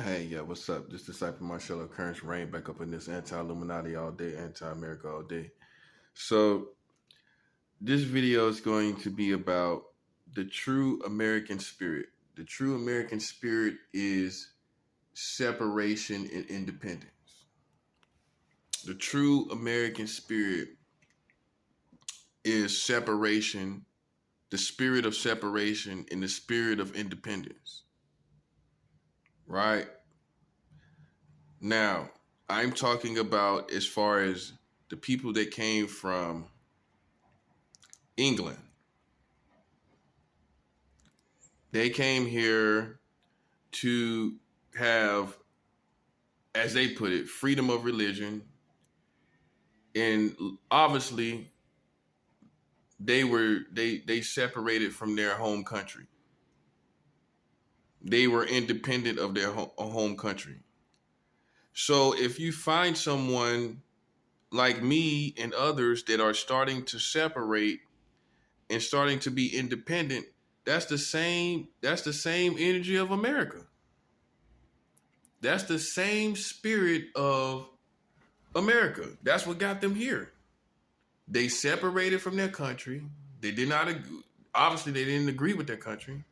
Hey, yeah, what's up? This disciple Marshall Occurrence Rain back up in this anti-Illuminati all day, anti-America all day. So this video is going to be about the true American spirit. The true American spirit is separation and independence. The true American spirit is separation, the spirit of separation and the spirit of independence. Right? Now, I'm talking about as far as the people that came from England. They came here to have, as they put it, freedom of religion. And obviously they separated from their home country. They were independent of their home country. So if you find someone like me and others that are starting to separate and starting to be independent, that's the same energy of America. That's the same spirit of America. That's what got them here. They separated from their country. They did not agree. Obviously, they didn't agree with their country.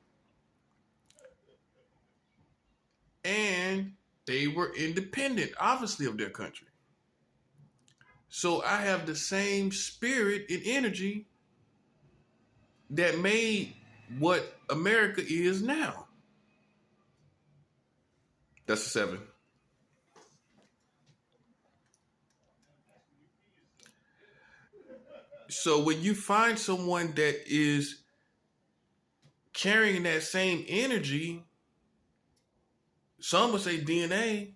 And they were independent, obviously, of their country. So I have the same spirit and energy that made what America is now. That's a 7. So when you find someone that is carrying that same energy, some would say DNA,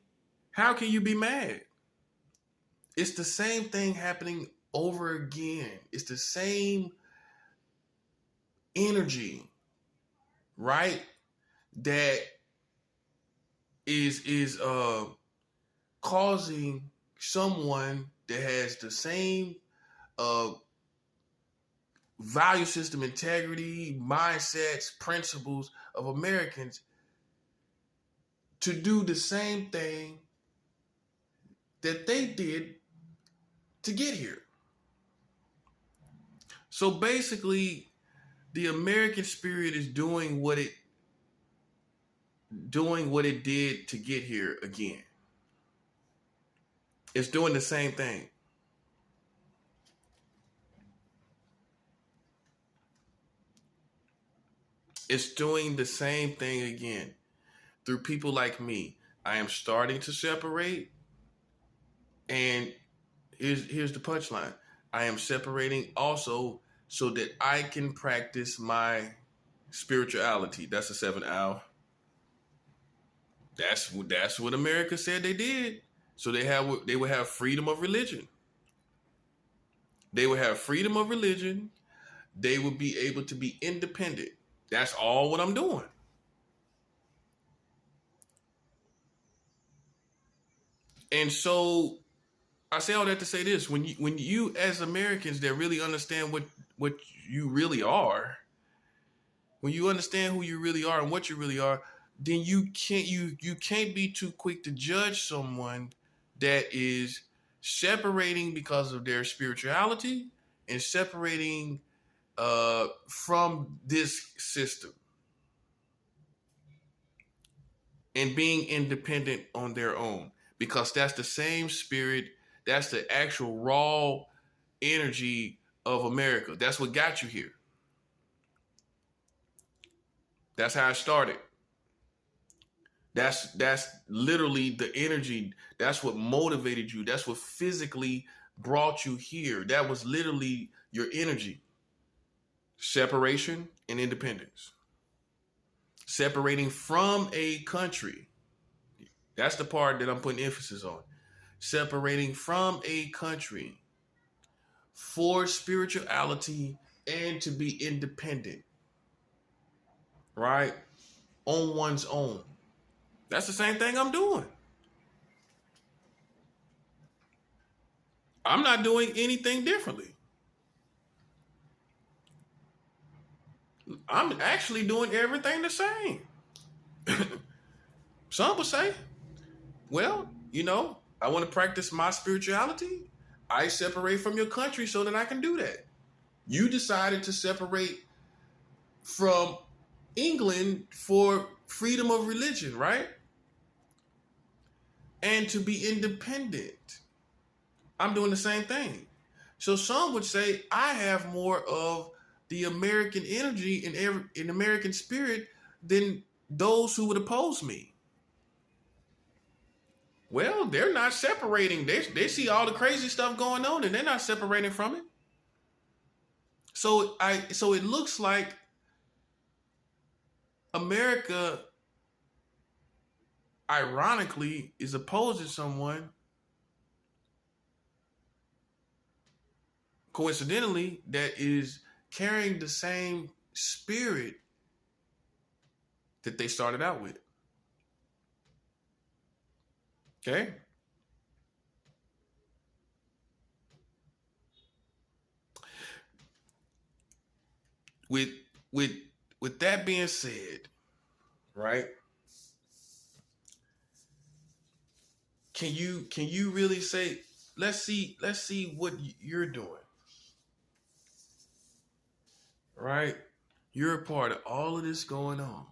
how can you be mad? It's the same thing happening over again. It's the same energy, right? That is causing someone that has the same uh value system, integrity, mindsets, principles of Americans to do the same thing that they did to get here. So basically, the American spirit is doing what it did to get here again. It's doing the same thing. It's doing the same thing again. Through people like me, I am starting to separate. And here's the punchline. I am separating also so that I can practice my spirituality. That's a 7 Al. That's what America said they did. So they would have freedom of religion. They would have freedom of religion. They would be able to be independent. That's all what I'm doing. And so I say all that to say this: when you as Americans that really understand what you really are, when you understand who you really are and what you really are, then you can't be too quick to judge someone that is separating because of their spirituality and separating from this system and being independent on their own, because that's the same spirit, that's the actual raw energy of America. That's what got you here. That's how it started. That's literally the energy. That's what motivated you. That's what physically brought you here. That was literally your energy. Separation and independence. Separating from a country. That's the part that I'm putting emphasis on. Separating from a country for spirituality and to be independent, right? On one's own. That's the same thing I'm doing. I'm not doing anything differently. I'm actually doing everything the same. Some would say, well, I want to practice my spirituality. I separate from your country so that I can do that. You decided to separate from England for freedom of religion, right? And to be independent. I'm doing the same thing. So some would say I have more of the American energy and American spirit than those who would oppose me. Well, they're not separating. They see all the crazy stuff going on and they're not separating from it. So it looks like America ironically is opposing someone coincidentally that is carrying the same spirit that they started out with. Okay? With with with that being said, right? Can you really say let's see what you're doing, right? You're a part of all of this going on.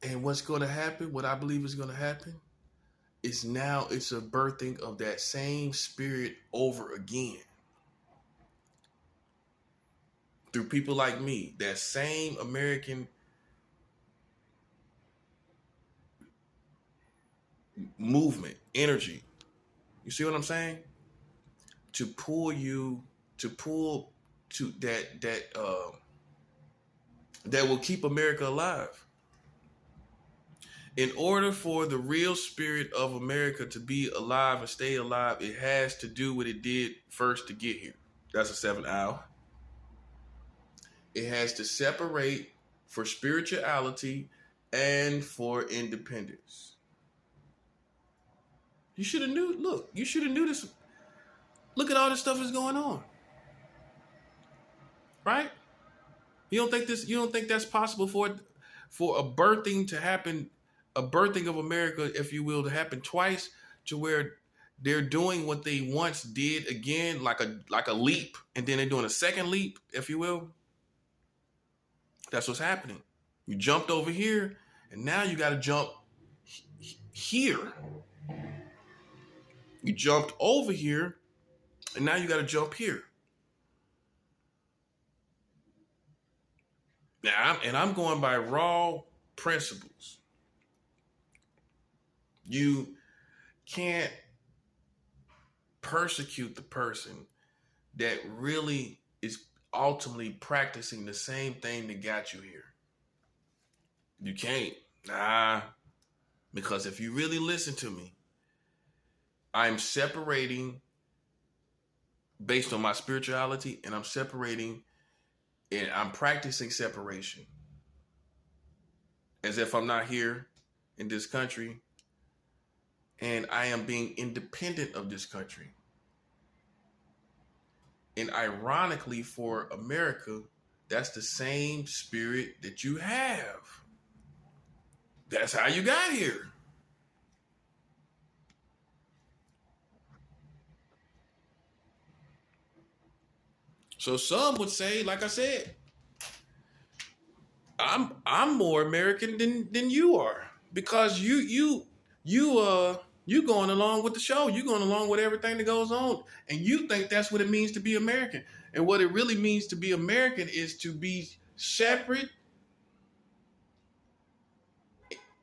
And what's going to happen, what I believe is going to happen, is now it's a birthing of that same spirit over again. Through people like me, that same American movement, energy. You see what I'm saying? To pull you, to pull to that will keep America alive. In order for the real spirit of America to be alive and stay alive, it has to do what it did first to get here. That's a 7 hour. It has to separate for spirituality and for independence. You should have knew. Look, you should have knew this. Look at all this stuff that's going on, right? You don't think this? You don't think that's possible for a birthing to happen, a birthing of America, if you will, to happen twice, to where they're doing what they once did again, like a leap, and then they're doing a second leap, if you will. That's what's happening. You jumped over here, and now you got to jump here. You jumped over here, and now you got to jump here. Now, I'm going by raw principles. You can't persecute the person that really is ultimately practicing the same thing that got you here. You can't. Because if you really listen to me, I'm separating based on my spirituality, and I'm separating and I'm practicing separation as if I'm not here in this country, and I am being independent of this country. And ironically for America, that's the same spirit that you have. That's how you got here. So some would say, like I said, I'm more American than you are, because you going along with the show. You going along with everything that goes on, and you think that's what it means to be American. And what it really means to be American is to be separate,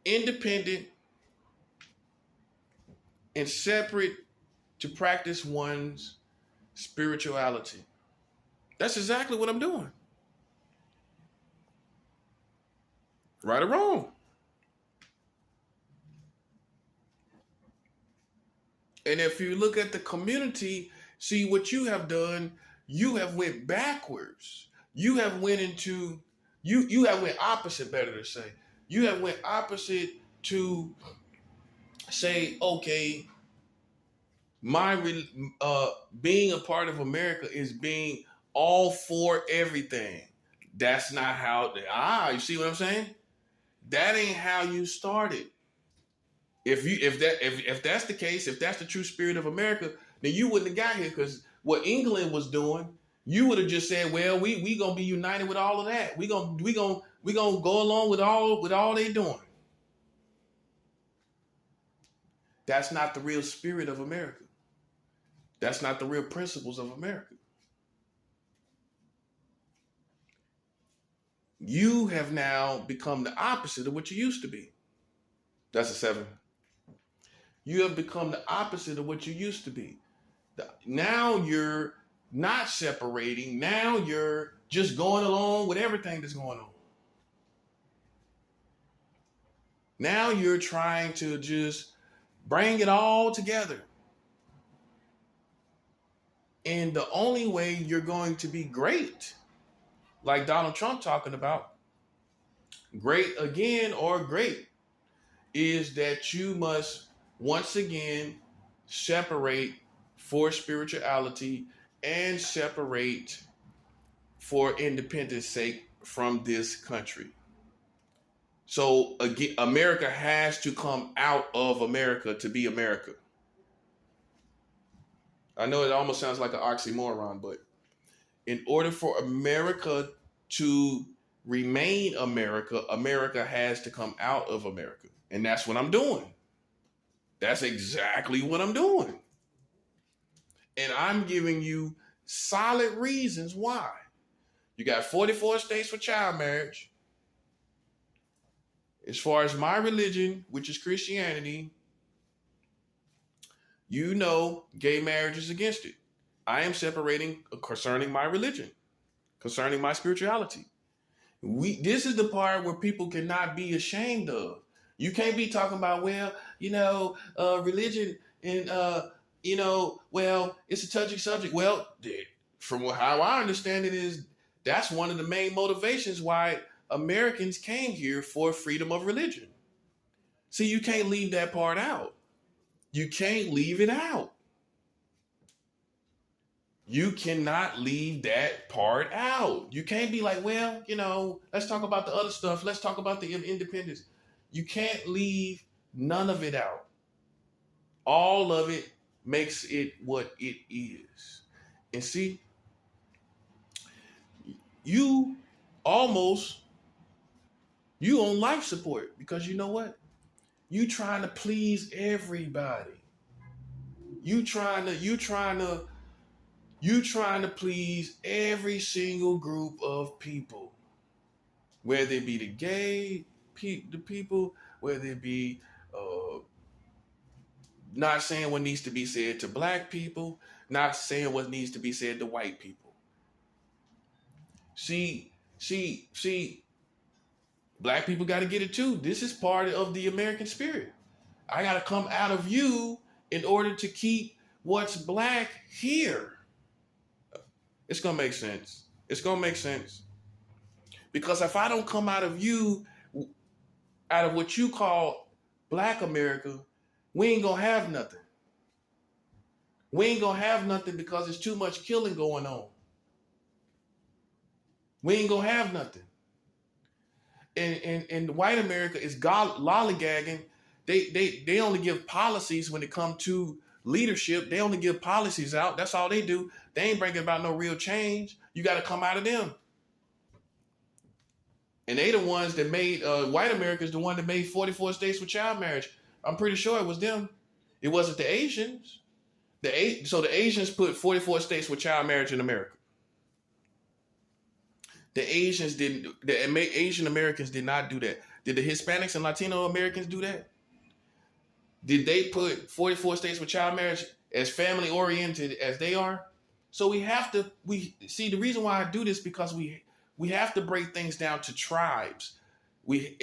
independent, and separate to practice one's spirituality. That's exactly what I'm doing. Right or wrong. And if you look at the community, see what you have done, you have went backwards. You have went into, you have went opposite, better to say. You have went opposite to say, okay, my being a part of America is being all for everything. That's not how. You see what I'm saying? That ain't how you started. If that's the case, if that's the true spirit of America, then you wouldn't have got here. Because what England was doing, you would have just said, "Well, we gonna be united with all of that. We gonna go along with all they doing." That's not the real spirit of America. That's not the real principles of America. You have now become the opposite of what you used to be. That's a 7. You have become the opposite of what you used to be. Now you're not separating. Now you're just going along with everything that's going on. Now you're trying to just bring it all together. And the only way you're going to be great, like Donald Trump talking about, great again or great, is that you must once again separate for spirituality and separate for independence sake from this country. So again, America has to come out of America to be America. I know it almost sounds like an oxymoron, but in order for America to remain America, America has to come out of America. And that's what I'm doing. That's exactly what I'm doing. And I'm giving you solid reasons why. You got 44 states for child marriage. As far as my religion, which is Christianity, you know gay marriage is against it. I am separating concerning my religion, concerning my spirituality. This is the part where people cannot be ashamed of. You can't be talking about, well, religion and, well, it's a touchy subject. Well, from how I understand it is, that's one of the main motivations why Americans came here, for freedom of religion. See, you can't leave that part out. You can't leave it out. You cannot leave that part out. You can't be like, well, let's talk about the other stuff. Let's talk about the independence. You can't leave none of it out. All of it makes it what it is. And see, you on life support, because you know what? You trying to please everybody. You trying to please every single group of people, whether it be the gay the people, whether it be not saying what needs to be said to black people, not saying what needs to be said to white people. See, black people got to get it too. This is part of the American spirit. I got to come out of you in order to keep what's black here. It's going to make sense. It's going to make sense. Because if I don't come out of you, out of what you call black America, we ain't going to have nothing. We ain't going to have nothing because there's too much killing going on. We ain't going to have nothing. And white America is lollygagging. They only give policies when it comes to leadership. They only give policies out. That's all they do. They ain't bringing about no real change. You got to come out of them. And they the ones that made, white America is the one that made 44 states with child marriage. I'm pretty sure it was them. It wasn't the Asians. So the Asians put 44 states with child marriage in America. The Asians didn't. The Asian Americans did not do that. Did the Hispanics and Latino Americans do that? Did they put 44 states with child marriage as family oriented as they are? So we see the reason why I do this, because we have to break things down to tribes.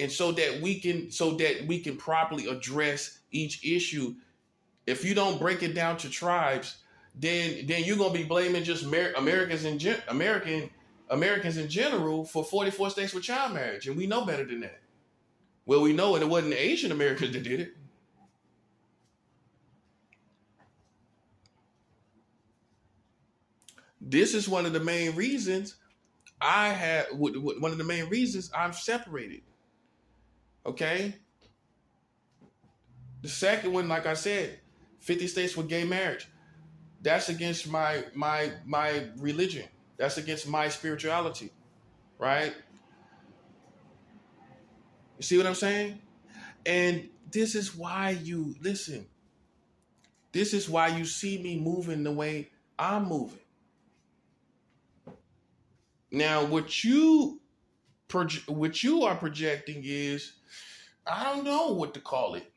So that we can properly address each issue. If you don't break it down to tribes, then you're gonna be blaming just Americans in general for 44 states with child marriage, and we know better than that. Well, we know it wasn't the Asian Americans that did it. This is one of the main reasons I had one of the main reasons I'm separated. Okay. The second one, like I said, 50 states with gay marriage. That's against my religion. That's against my spirituality, right? You see what I'm saying? And this is why you listen. This is why you see me moving the way I'm moving. Now, what you are projecting is, I don't know what to call it,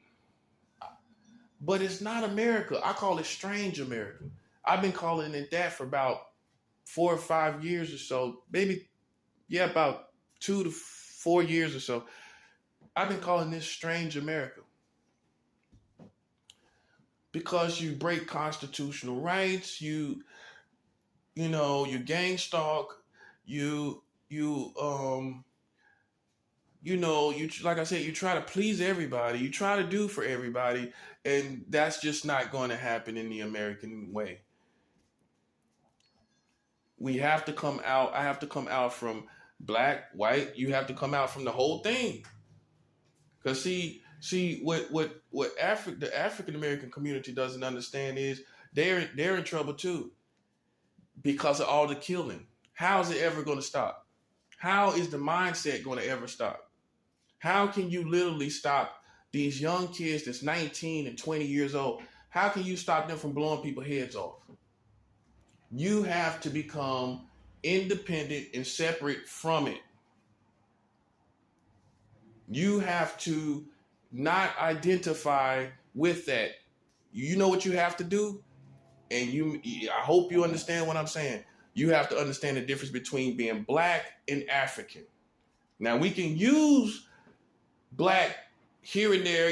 but it's not America. I call it strange America. I've been calling it that for about 4 or 5 years or so, maybe, yeah, about 2 to 4 years or so. I've been calling this strange America because you break constitutional rights, you gang stalk, you like I said, you try to please everybody, you try to do for everybody, and that's just not going to happen in the American way. We have to come out. I have to come out from black, white. You have to come out from the whole thing. Because what the African American community doesn't understand is they're in trouble too because of all the killing. How is it ever going to stop? How is the mindset going to ever stop? How can you literally stop these young kids that's 19 and 20 years old? How can you stop them from blowing people's heads off? You have to become independent and separate from it. You have to not identify with that. You know what you have to do? And I hope you understand what I'm saying. You have to understand the difference between being black and African. Now, we can use black here and there,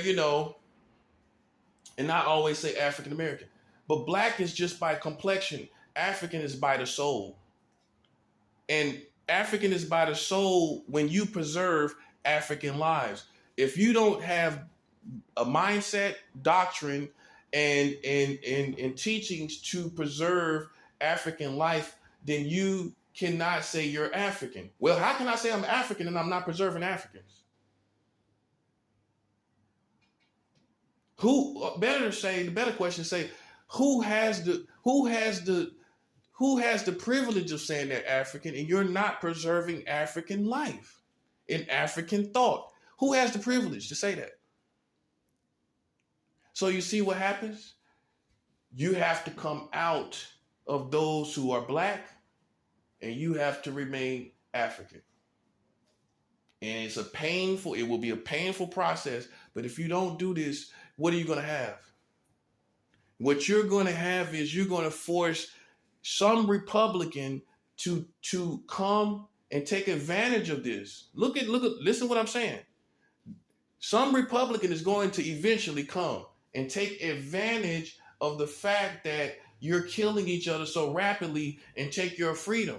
and not always say African American. But black is just by complexion. African is by the soul. And African is by the soul when you preserve African lives. If you don't have a mindset, doctrine, and teachings to preserve African life, then you cannot say you're African. Well, how can I say I'm African and I'm not preserving Africans? The better question say, who has the privilege of saying they're African and you're not preserving African life and African thought? Who has the privilege to say that? So you see what happens? You have to come out of those who are black and you have to remain African. And it will be a painful process, but if you don't do this, what are you going to have? What you're going to have is you're going to force some Republican to come and take advantage of this. Listen to what I'm saying. Some Republican is going to eventually come and take advantage of the fact that you're killing each other so rapidly and take your freedom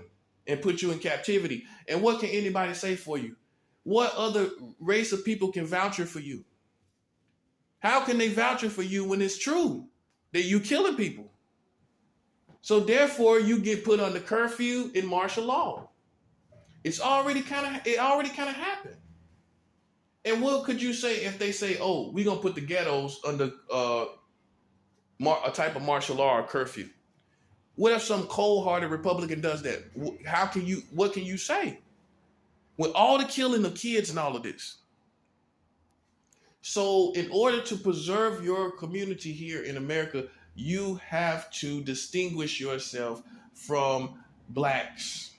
and put you in captivity. And what can anybody say for you? What other race of people can vouch for you? How can they vouch for you when it's true that you killing people? So therefore, you get put under curfew in martial law. It already kind of happened. And what could you say if they say, "Oh, we're gonna put the ghettos under a type of martial law or curfew"? What if some cold-hearted Republican does that? What can you say? With all the killing of kids and all of this. So in order to preserve your community here in America, you have to distinguish yourself from blacks.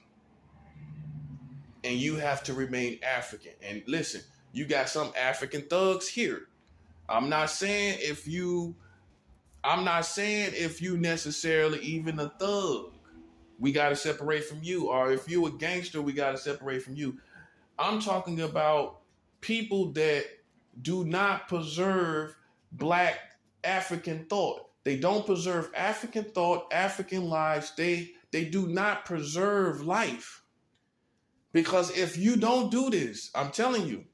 And you have to remain African. And listen, you got some African thugs here. I'm not saying if you necessarily even a thug, we got to separate from you. Or if you a gangster, we got to separate from you. I'm talking about people that do not preserve black African thought. They don't preserve African thought, African lives. They do not preserve life. Because if you don't do this, I'm telling you,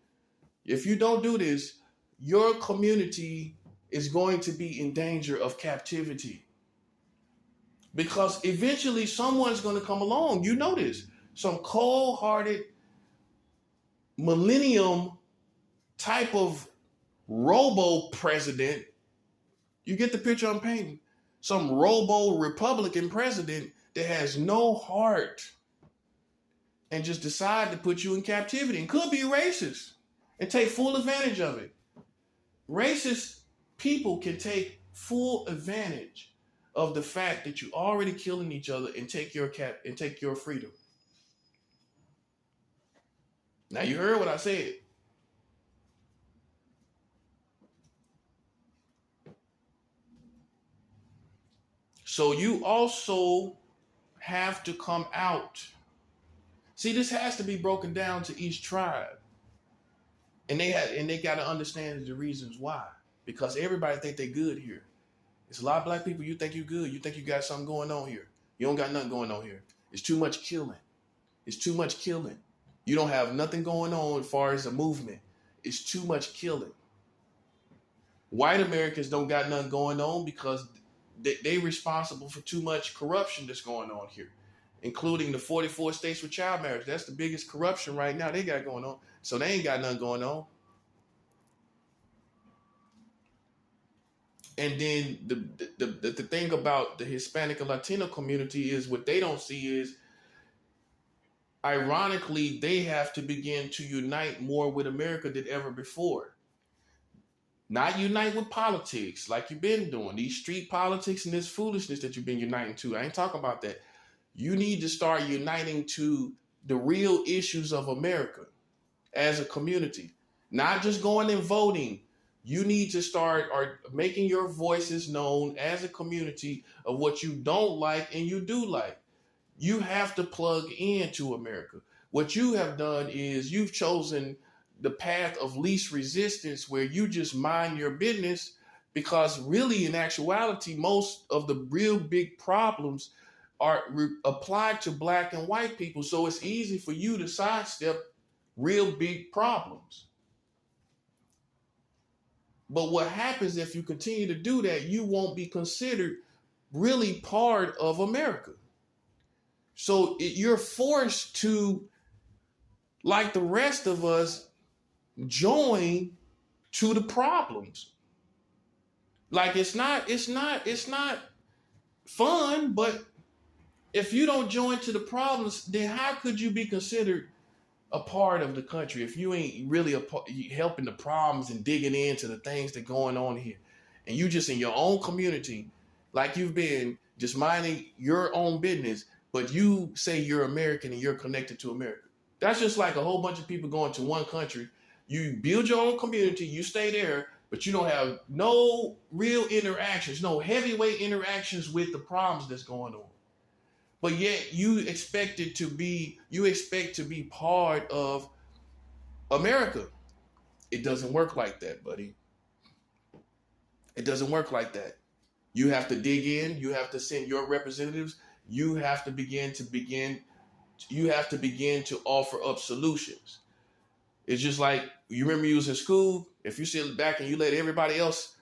if you don't do this, your community is going to be in danger of captivity. Because eventually someone's going to come along. You know this. some cold-hearted millennium type of robo president. You get the picture I'm painting? Some robo Republican president that has no heart and just decide to put you in captivity and could be racist and take full advantage of it. Racist people can take full advantage of the fact that you're already killing each other and take your freedom. Now you heard what I said. So you also have to come out. See, this has to be broken down to each tribe. And they got to understand the reasons why. Because everybody think they good here. It's a lot of black people, you think you good. You think you got something going on here. You don't got nothing going on here. It's too much killing. It's too much killing. You don't have nothing going on as far as a movement. It's too much killing. White Americans don't got nothing going on because they responsible for too much corruption that's going on here, including the 44 states with child marriage. That's the biggest corruption right now they got going on. So they ain't got nothing going on. And then the thing about the Hispanic and Latino community is what they don't see is, ironically, they have to begin to unite more with America than ever before. Not unite with politics like you've been doing. These street politics and this foolishness that you've been uniting to. I ain't talking about that. You need to start uniting to the real issues of America as a community. Not just going and voting. You need to start making your voices known as a community of what you don't like and you do like. You have to plug into America. What you have done is you've chosen the path of least resistance where you just mind your business, because really in actuality, most of the real big problems are applied to black and white people. So it's easy for you to sidestep real big problems. But what happens if you continue to do that, you won't be considered really part of America. So you're forced to, like the rest of us, join to the problems. Like it's not fun, but if you don't join to the problems, then how could you be considered a part of the country if you ain't really helping the problems and digging into the things that going on here, and you just in your own community, like you've been just minding your own business, but you say you're American and you're connected to America. That's just like a whole bunch of people going to one country. You build your own community, you stay there, but you don't have no real interactions, no heavyweight interactions with the problems that's going on. But yet you expect to be part of America. It doesn't work like that, buddy. It doesn't work like that. You have to dig in, you have to send your representatives, you have to begin to offer up solutions. It's just like, you remember you was in school, if you sit back and you let everybody else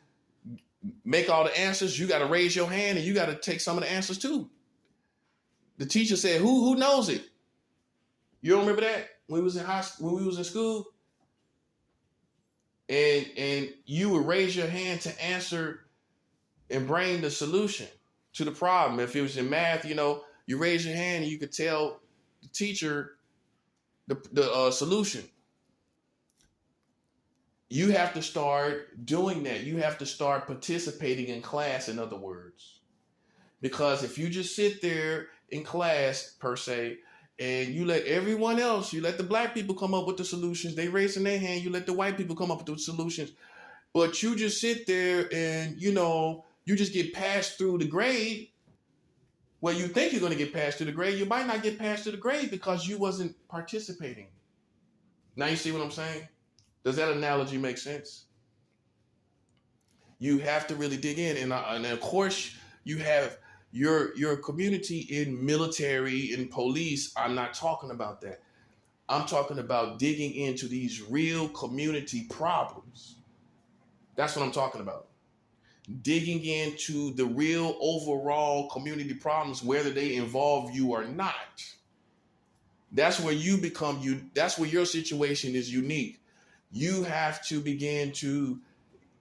make all the answers, you got to raise your hand and you got to take some of the answers too. The teacher said, "Who knows it?" You don't remember that when we was in school, and you would raise your hand to answer and bring the solution to the problem. If it was in math, you raise your hand and you could tell the teacher the solution. You have to start doing that. You have to start participating in class, in other words. Because if you just sit there in class, per se, and you let everyone else, you let the black people come up with the solutions, they raising their hand, you let the white people come up with the solutions, but you just sit there and, you just get passed through the grade. Well, you think you're going to get passed through the grade. You might not get passed through the grade because you wasn't participating. Now you see what I'm saying? Does that analogy make sense? You have to really dig in. And of course, you have your community in military and police. I'm not talking about that. I'm talking about digging into these real community problems. That's what I'm talking about. Digging into the real overall community problems, whether they involve you or not. That's where you become you. That's where your situation is unique. You have to begin to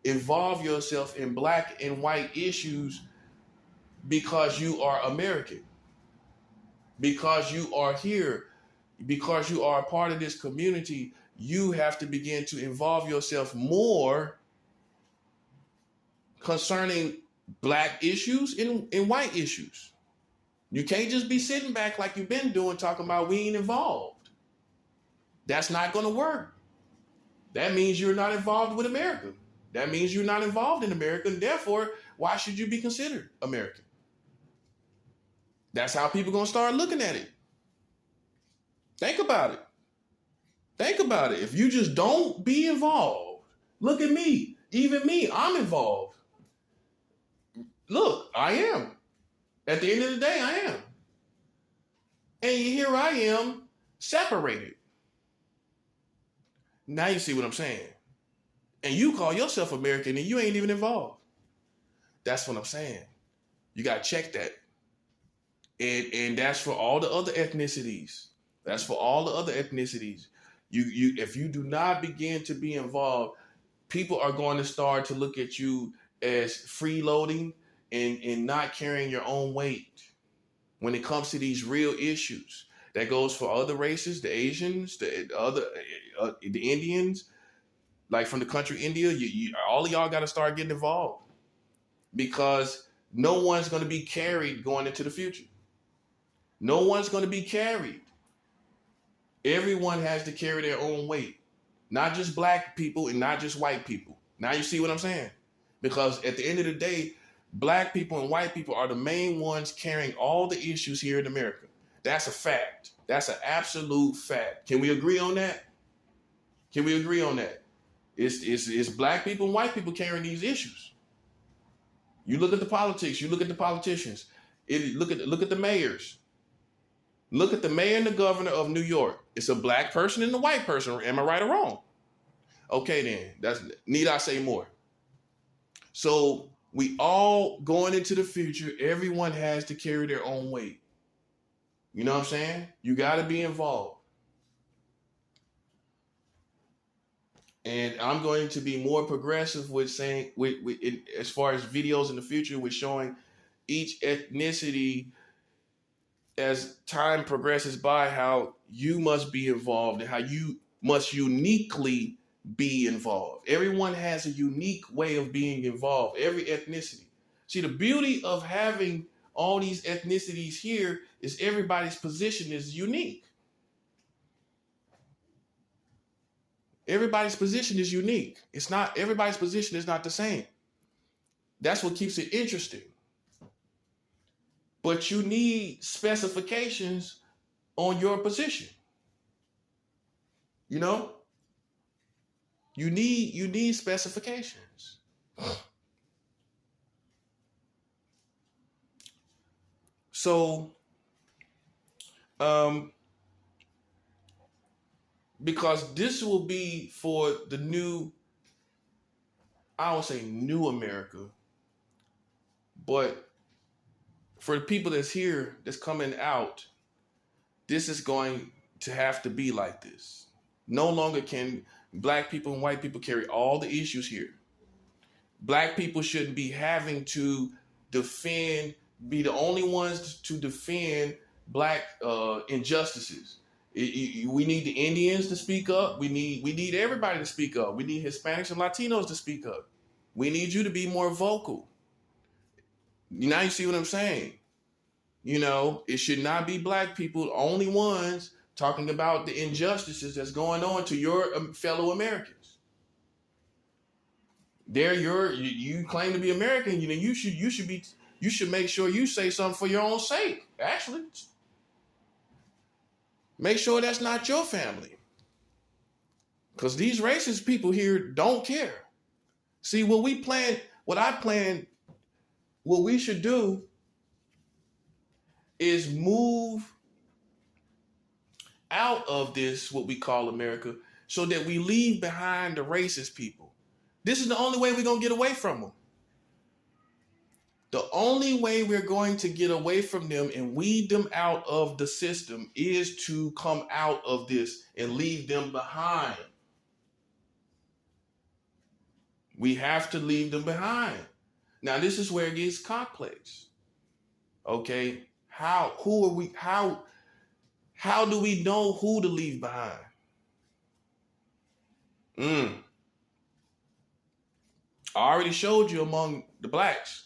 involve yourself in black and white issues because you are American, because you are here, because you are a part of this community. You have to begin to involve yourself more concerning black issues and white issues. You can't just be sitting back like you've been doing, talking about we ain't involved. That's not going to work. That means you're not involved with America. That means you're not involved in America, and therefore, why should you be considered American? That's how people are going to start looking at it. Think about it. Think about it. If you just don't be involved, look at me. Even me, I'm involved. Look, I am. At the end of the day, I am. And here I am, separated. Now you see what I'm saying. And you call yourself American and you ain't even involved. That's what I'm saying. You got to check that. And that's for all the other ethnicities. That's for all the other ethnicities. You if you do not begin to be involved, people are going to start to look at you as freeloading and not carrying your own weight when it comes to these real issues. That goes for other races, the Asians, the Indians, like from the country India. All of y'all got to start getting involved because no one's going to be carried going into the future. No one's going to be carried. Everyone has to carry their own weight, not just black people and not just white people. Now you see what I'm saying? Because at the end of the day, black people and white people are the main ones carrying all the issues here in America. That's a fact. That's an absolute fact. Can we agree on that? Can we agree on that? It's black people and white people carrying these issues. You look at the politics. You look at the politicians. Look at the mayors. Look at the mayor and the governor of New York. It's a black person and a white person. Am I right or wrong? Okay, then. Need I say more? So we all going into the future, everyone has to carry their own weight. You know what I'm saying? You got to be involved. And I'm going to be more progressive with saying, as far as videos in the future, with showing each ethnicity as time progresses by, how you must be involved and how you must uniquely be involved. Everyone has a unique way of being involved, every ethnicity. See, the beauty of having all these ethnicities here is everybody's position is unique. Everybody's position is unique. It's not, everybody's position is not the same. That's what keeps it interesting. But you need specifications on your position. You know? You need specifications. So, because this will be for the new, I don't say new America, but for the people that's here, that's coming out, this is going to have to be like this. No longer can black people and white people carry all the issues here. Black people shouldn't be having to be the only ones to defend black injustices. We need the Indians to speak up. We need everybody to speak up. We need Hispanics and Latinos to speak up. We need you to be more vocal. Now you see what I'm saying? You know, it should not be black people the only ones talking about the injustices that's going on to your fellow Americans. You claim to be American, you know, you should make sure you say something for your own sake. Actually, make sure that's not your family. Because these racist people here don't care. See, what we should do is move out of this, what we call America, so that we leave behind the racist people. This is the only way we're going to get away from them. The only way we're going to get away from them and weed them out of the system is to come out of this and leave them behind. We have to leave them behind. Now, this is where it gets complex. Okay? How do we know who to leave behind? I already showed you among the blacks,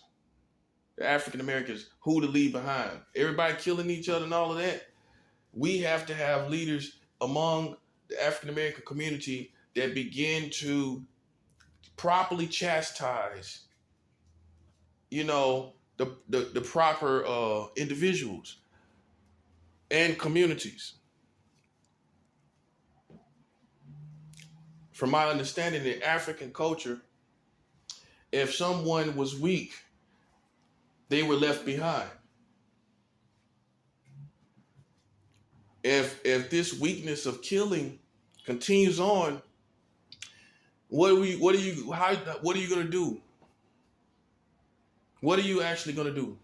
the African Americans, who to leave behind. Everybody killing each other and all of that. We have to have leaders among the African American community that begin to properly chastise, the proper individuals and communities. From my understanding, in African culture, if someone was weak, they were left behind. If this weakness of killing continues on, what are you gonna do? What are you actually gonna do?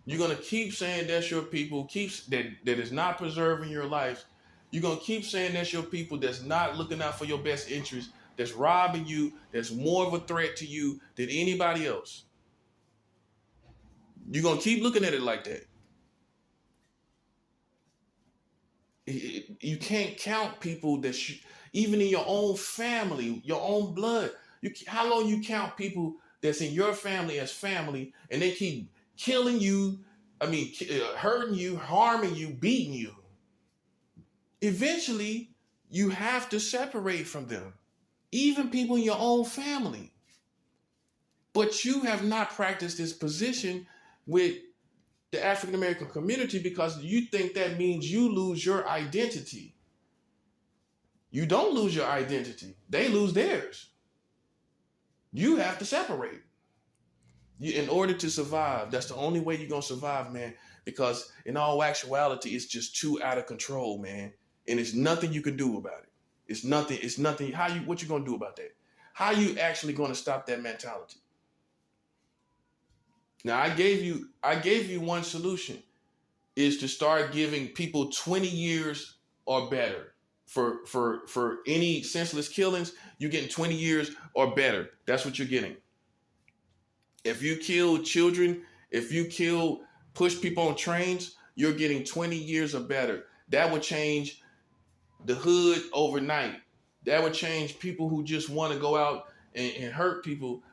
You're gonna keep saying that's your people, that is not preserving your life. You're gonna keep saying that's your people that's not looking out for your best interest, that's robbing you, that's more of a threat to you than anybody else. You're gonna keep looking at it like that. You can't count people that even in your own family, your own blood. How long you count people that's in your family as family, and they keep killing you? Hurting you, harming you, beating you. Eventually, you have to separate from them, even people in your own family. But you have not practiced this position with the African American community because you think that means you lose your identity. You don't lose your identity. They lose theirs. You have to separate. In order to survive, that's the only way you're going to survive, man, because in all actuality, it's just too out of control, man. And it's nothing you can do about it. It's nothing. What you going to do about that? How are you actually going to stop that mentality? Now, I gave you one solution, is to start giving people 20 years or better. For any senseless killings, you're getting 20 years or better. That's what you're getting. If you kill children, if you push people on trains, you're getting 20 years or better. That would change the hood overnight. That would change people who just want to go out and hurt people.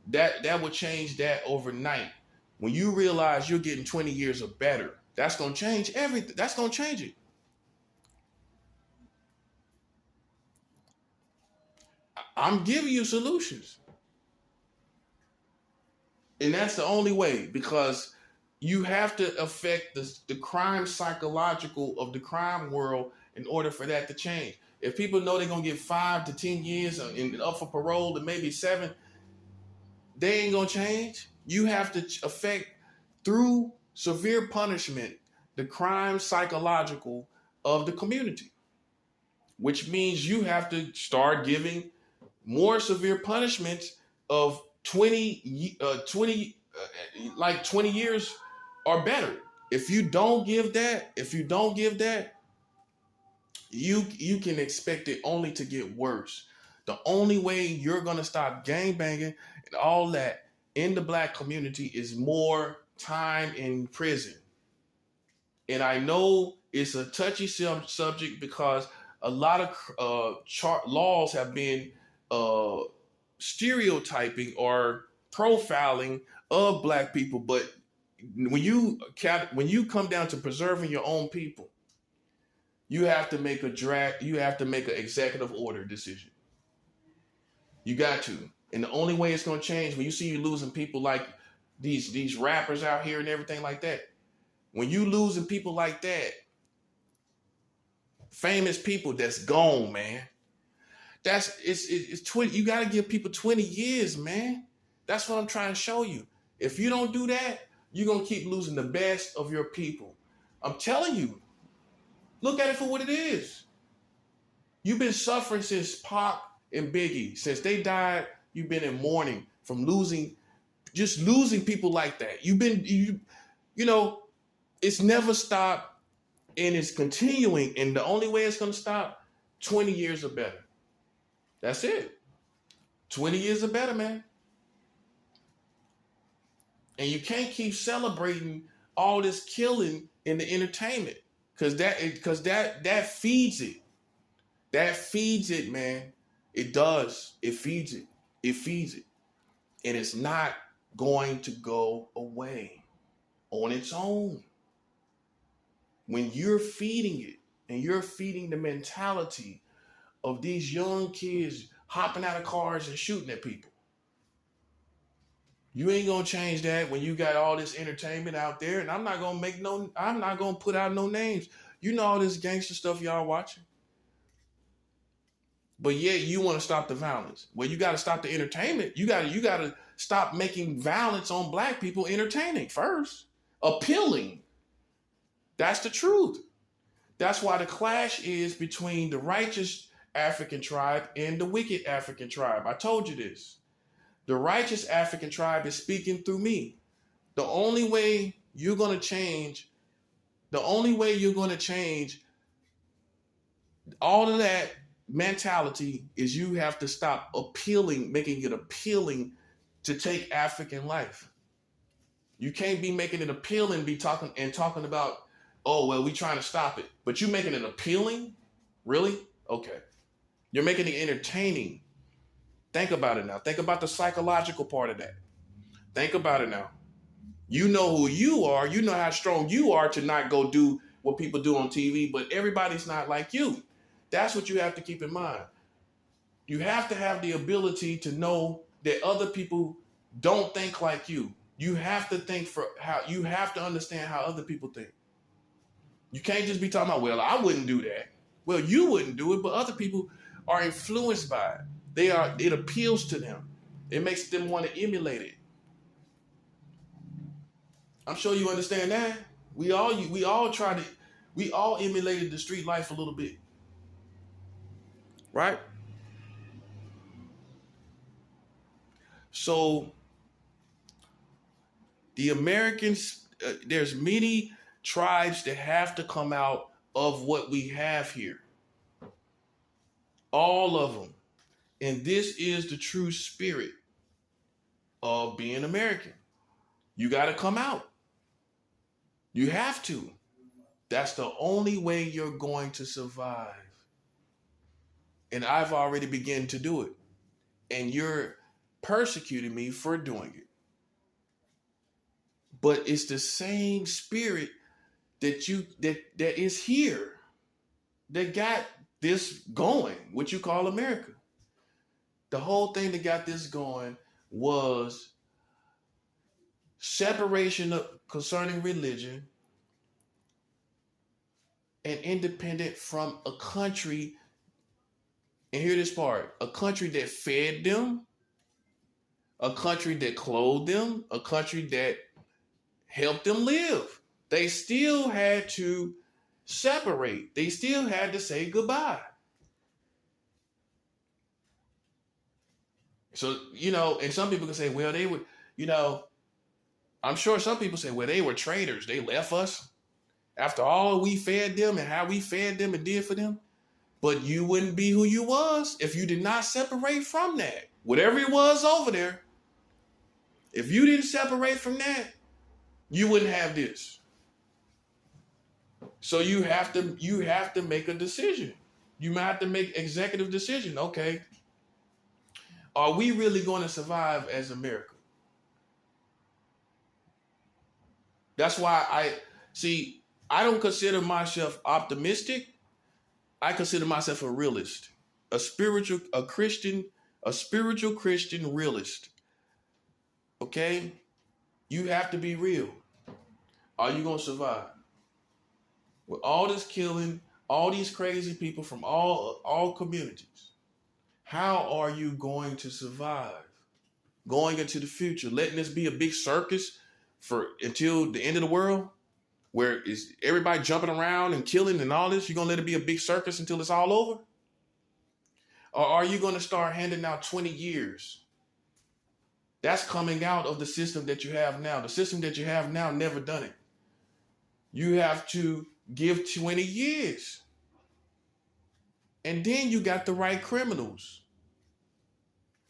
That would change that overnight. When you realize you're getting 20 years or better, that's going to change everything. That's going to change it. I'm giving you solutions. And that's the only way, because you have to affect the crime psychological of the crime world in order for that to change. If people know they're going to get 5 to 10 years and up for parole and maybe 7, they ain't going to change. You have to affect, through severe punishment, the crime psychological of the community, which means you have to start giving more severe punishments of 20 years or better. If you don't give that, you can expect it only to get worse. The only way you're going to stop gangbanging and all that in the black community is more time in prison. And I know it's a touchy subject because a lot of laws have been stereotyping or profiling of black people. But when you come down to preserving your own people, you have to make an executive order decision. You got to. And the only way it's going to change, when you see you losing people like these rappers out here and everything like that, when you losing people like that, famous people that's gone, man, it's 20. You got to give people 20 years, man. That's what I'm trying to show you. If you don't do that, you're going to keep losing the best of your people. I'm telling you, look at it for what it is. You've been suffering since Pac and Biggie. Since they died, you've been in mourning from losing just losing people like that. You know, it's never stopped and it's continuing. And the only way it's going to stop, 20 years or better. That's it. 20 years or better, man. And you can't keep celebrating all this killing in the entertainment because that feeds it. That feeds it, man. It does. It feeds it. It feeds it. And it's not going to go away on its own. When you're feeding it and you're feeding the mentality of these young kids hopping out of cars and shooting at people, you ain't gonna change that when you got all this entertainment out there. And I'm not gonna put out no names. You know all this gangster stuff y'all watching. But yet you want to stop the violence. Well, you got to stop the entertainment. You got to stop making violence on black people entertaining first, appealing. That's the truth. That's why the clash is between the righteous African tribe and the wicked African tribe. I told you this. The righteous African tribe is speaking through me. The only way you're going to change all of that mentality is you have to stop making it appealing to take African life. You can't be making it appealing, be talking about, oh, well, we trying to stop it. But you making it appealing? Really? Okay. You're making it entertaining. Think about it now. Think about the psychological part of that. Think about it now. You know who you are. You know how strong you are to not go do what people do on TV, but everybody's not like you. That's what you have to keep in mind. You have to have the ability to know that other people don't think like you. You have to understand how other people think. You can't just be talking about, well, I wouldn't do that. Well, you wouldn't do it, but other people are influenced by it. It appeals to them. It makes them want to emulate it. I'm sure you understand that. We all emulated the street life a little bit. Right? So the Americans, there's many tribes that have to come out of what we have here. All of them. And this is the true spirit of being American. You got to come out. You have to. That's the only way you're going to survive. And I've already begun to do it. And you're persecuting me for doing it. But it's the same spirit that is here that got this going, what you call America. The whole thing that got this going was separation concerning religion and independent from a country. And hear this part, a country that fed them, a country that clothed them, a country that helped them live. They still had to separate. They still had to say goodbye. So, and some people can say, well, they would, I'm sure some people say, well, they were traitors. They left us after all we fed them and how we fed them and did for them. But you wouldn't be who you was if you did not separate from that. Whatever it was over there, if you didn't separate from that, you wouldn't have this. So you have to make a decision. You might have to make executive decision. Okay. Are we really going to survive as America? That's why I don't consider myself optimistic. I consider myself a realist, a spiritual Christian realist. Okay? You have to be real. Are you going to survive? With all this killing, all these crazy people from all communities, how are you going to survive? Going into the future, letting this be a big circus until the end of the world? Where is everybody jumping around and killing and all this? You're going to let it be a big circus until it's all over? Or are you going to start handing out 20 years? That's coming out of the system that you have now. The system that you have now never done it. You have to give 20 years. And then you got the right criminals.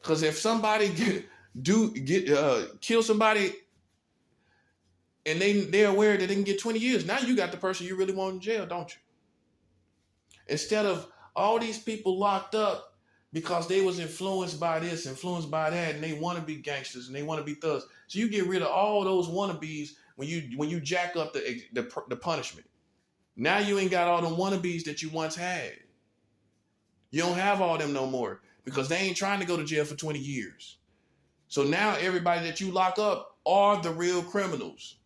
Because if somebody kill somebody and they're aware that they can get 20 years, now you got the person you really want in jail, don't you? Instead of all these people locked up because they was influenced by this, influenced by that, and they want to be gangsters and they want to be thugs. So you get rid of all those wannabes when you jack up the punishment. Now you ain't got all them wannabes that you once had. You don't have all them no more because they ain't trying to go to jail for 20 years. So now everybody that you lock up are the real criminals.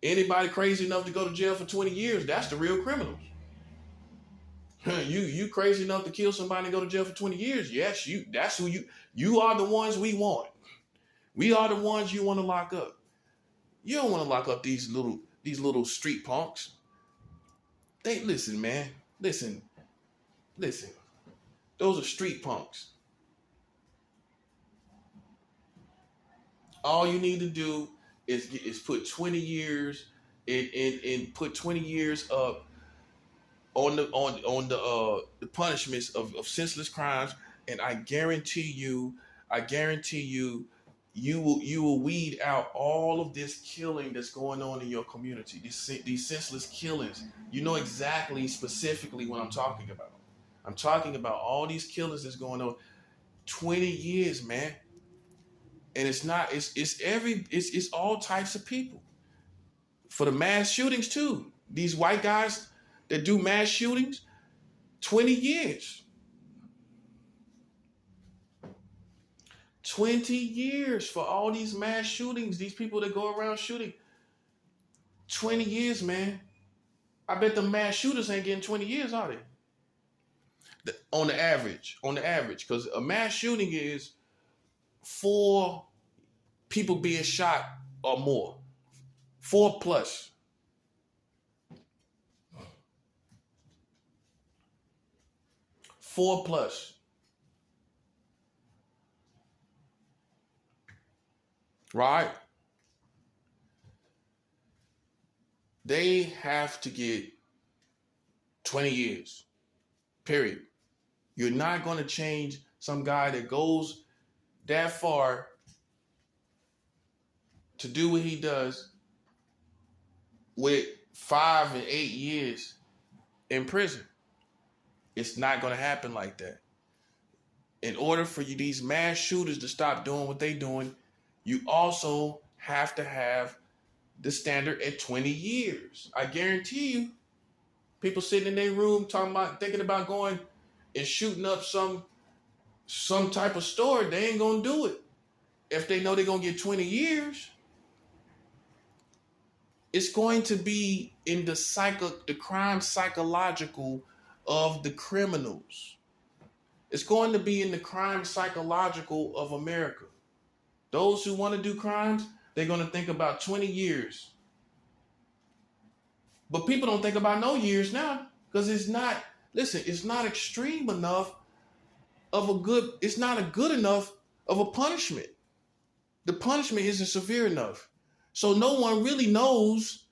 Anybody crazy enough to go to jail for 20 years, that's the real criminals. You crazy enough to kill somebody and go to jail for 20 years? Yes, that's who you are the ones we want. We are the ones you want to lock up. You don't want to lock up these little street punks. Listen, man. Listen. Those are street punks. All you need to do is put 20 years and put 20 years up on the punishments of senseless crimes, and I guarantee you, you will weed out all of this killing that's going on in your community. These senseless killings. You know exactly, specifically what I'm talking about. I'm talking about all these killings that's going on. 20 years, man. And it's all types of people. For the mass shootings too. These white guys that do mass shootings, 20 years. 20 years for all these mass shootings, these people that go around shooting. 20 years, man. I bet the mass shooters ain't getting 20 years, are they? On the average, because a mass shooting is 4 people being shot or more. 4 plus. 4 plus. Right? They have to get 20 years. Period. You're not going to change some guy that goes that far to do what he does with 5 and 8 years in prison. It's not going to happen like that. In order for these mass shooters to stop doing what they're doing, you also have to have the standard at 20 years. I guarantee you, people sitting in their room thinking about going and shooting up some type of store, they ain't gonna do it. If they know they're gonna get 20 years, it's going to be in the crime psychological of the criminals. It's going to be in the crime psychological of America. Those who want to do crimes, they're going to think about 20 years. But people don't think about no years now because it's not extreme enough it's not a good enough of a punishment. The punishment isn't severe enough. So no one really knows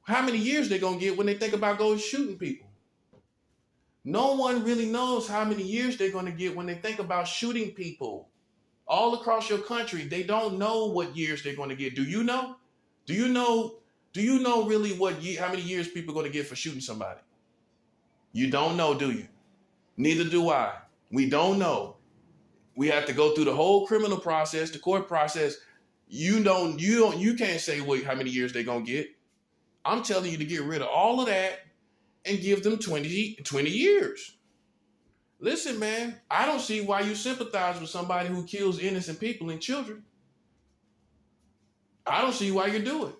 how many years they're going to get when they think about going shooting people. No one really knows how many years they're going to get when they think about shooting people. All across your country, they don't know what years they're going to get. Do you know? Do you know really how many years people are going to get for shooting somebody? You don't know, do you? Neither do I. We don't know. We have to go through the whole criminal process, the court process. You can't say how many years they're going to get. I'm telling you to get rid of all of that and give them 20 years. Listen, man, I don't see why you sympathize with somebody who kills innocent people and children. I don't see why you do it.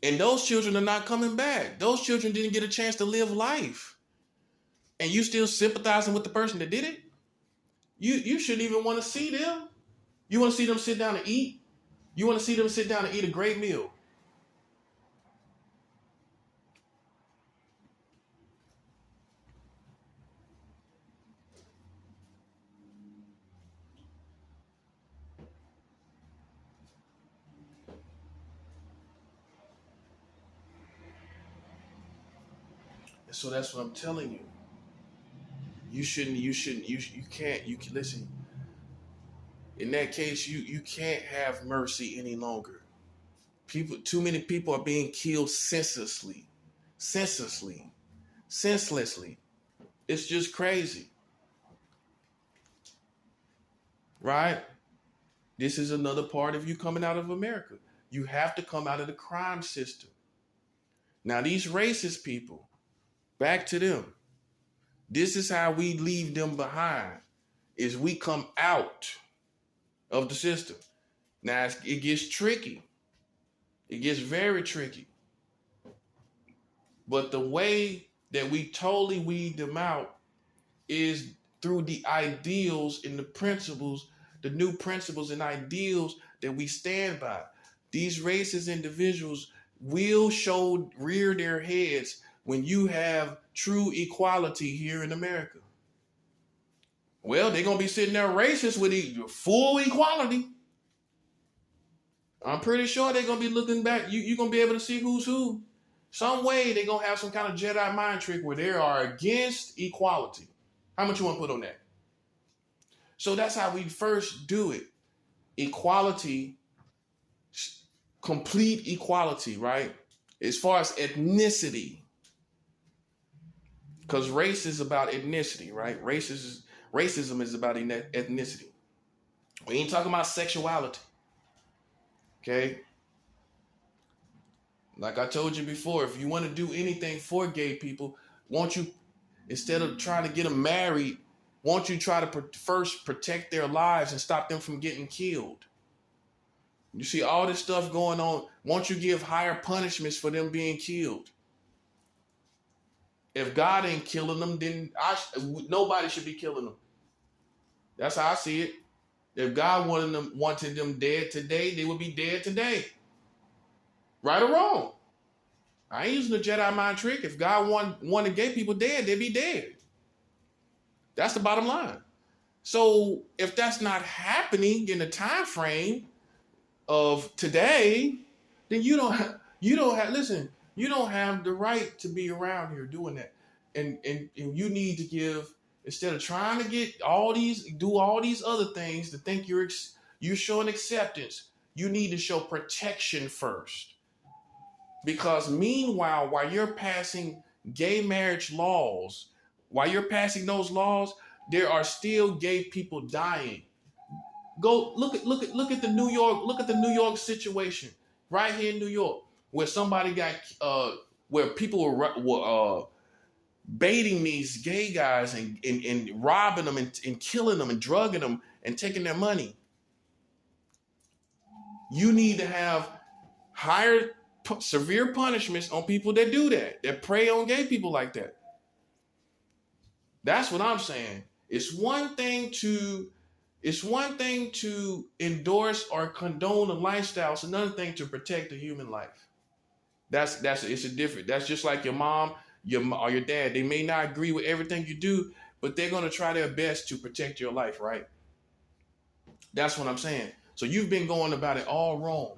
And those children are not coming back. Those children didn't get a chance to live life. And you still sympathizing with the person that did it? You shouldn't even want to see them. You want to see them sit down and eat? You want to see them sit down and eat a great meal? So that's what I'm telling you. You can't, you can listen. In that case, you can't have mercy any longer. Too many people are being killed senselessly. It's just crazy, right? This is another part of you coming out of America. You have to come out of the crime system. Now, these racist people, back to them. This is how we leave them behind, is we come out of the system. Now, it gets tricky. It gets very tricky. But the way that we totally weed them out is through the ideals and the principles, the new principles and ideals that we stand by. These racist individuals will rear their heads when you have true equality here in America. Well, they're going to be sitting there racist with full equality. I'm pretty sure they're going to be looking back. You're going to be able to see who's who. Some way they're going to have some kind of Jedi mind trick where they are against equality. How much you want to put on that? So that's how we first do it. Equality, complete equality, right? As far as ethnicity. Because race is about ethnicity, right? Racism is about ethnicity. We ain't talking about sexuality. Okay? Like I told you before, if you want to do anything for gay people, won't you, instead of trying to get them married, won't you try to first protect their lives and stop them from getting killed? You see all this stuff going on. Won't you give higher punishments for them being killed? If God ain't killing them, then nobody should be killing them. That's how I see it. If God wanted them dead today, they would be dead today. Right or wrong? I ain't using the Jedi mind trick. If God wanted gay people dead, they'd be dead. That's the bottom line. So if that's not happening in the time frame of today, then you don't have the right to be around here doing that. And you need to give, instead of trying to do all these other things to think you're showing acceptance, you need to show protection first. Because meanwhile, while you're passing gay marriage laws, while you're passing those laws, there are still gay people dying. Go look at the New York situation right here in New York, where somebody got where people were baiting these gay guys and robbing them and killing them and drugging them and taking their money. You need to have higher severe punishments on people that do that prey on gay people like that. That's what I'm saying. It's one thing to endorse or condone a lifestyle. It's another thing to protect a human life. It's a different. That's just like your mom, or your dad. They may not agree with everything you do, but they're going to try their best to protect your life, right? That's what I'm saying. So you've been going about it all wrong.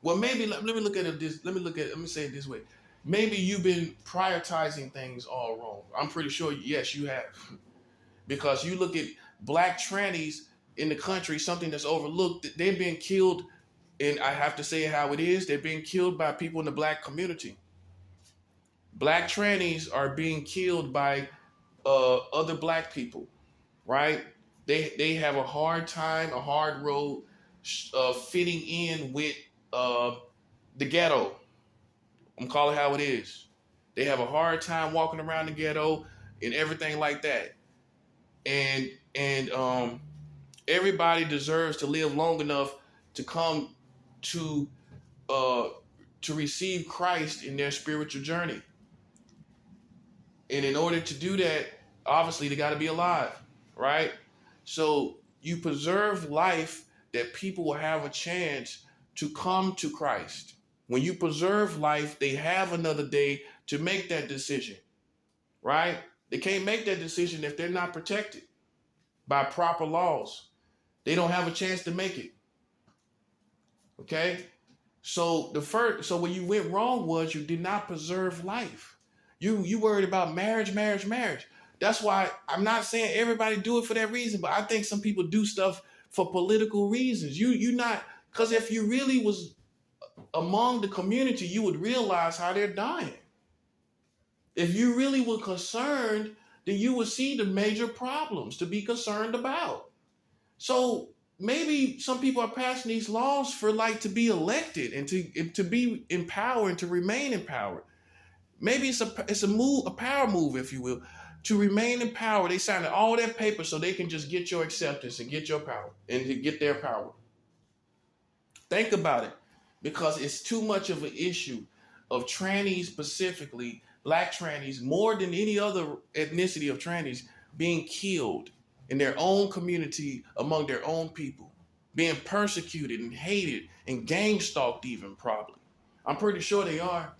Well, maybe let me say it this way. Maybe you've been prioritizing things all wrong. I'm pretty sure, yes, you have. Because you look at black trannies in the country, something that's overlooked, they've been killed, and I have to say how it is, they're being killed by people in the black community. Black trannies are being killed by other black people, right? They have a hard road fitting in with the ghetto. I'm calling it how it is. They have a hard time walking around the ghetto and everything like that. And everybody deserves to live long enough to come to receive Christ in their spiritual journey. And in order to do that, obviously they got to be alive, right? So you preserve life that people will have a chance to come to Christ. When you preserve life, they have another day to make that decision, right? They can't make that decision if they're not protected by proper laws. They don't have a chance to make it. Okay? So where you went wrong was you did not preserve life. You worried about marriage, marriage, marriage. That's why I'm not saying everybody do it for that reason, but I think some people do stuff for political reasons. You not, because if you really was among the community, you would realize how they're dying. If you really were concerned, then you would see the major problems to be concerned about. So maybe some people are passing these laws for like to be elected and to be in power and to remain in power. Maybe it's a power move, if you will, to remain in power. They signed all that paper so they can just get your acceptance and get your power and to get their power. Think about it, because it's too much of an issue of trannies, specifically black trannies, more than any other ethnicity of trannies, being killed in their own community among their own people, being persecuted and hated and gang stalked even, probably. I'm pretty sure they are.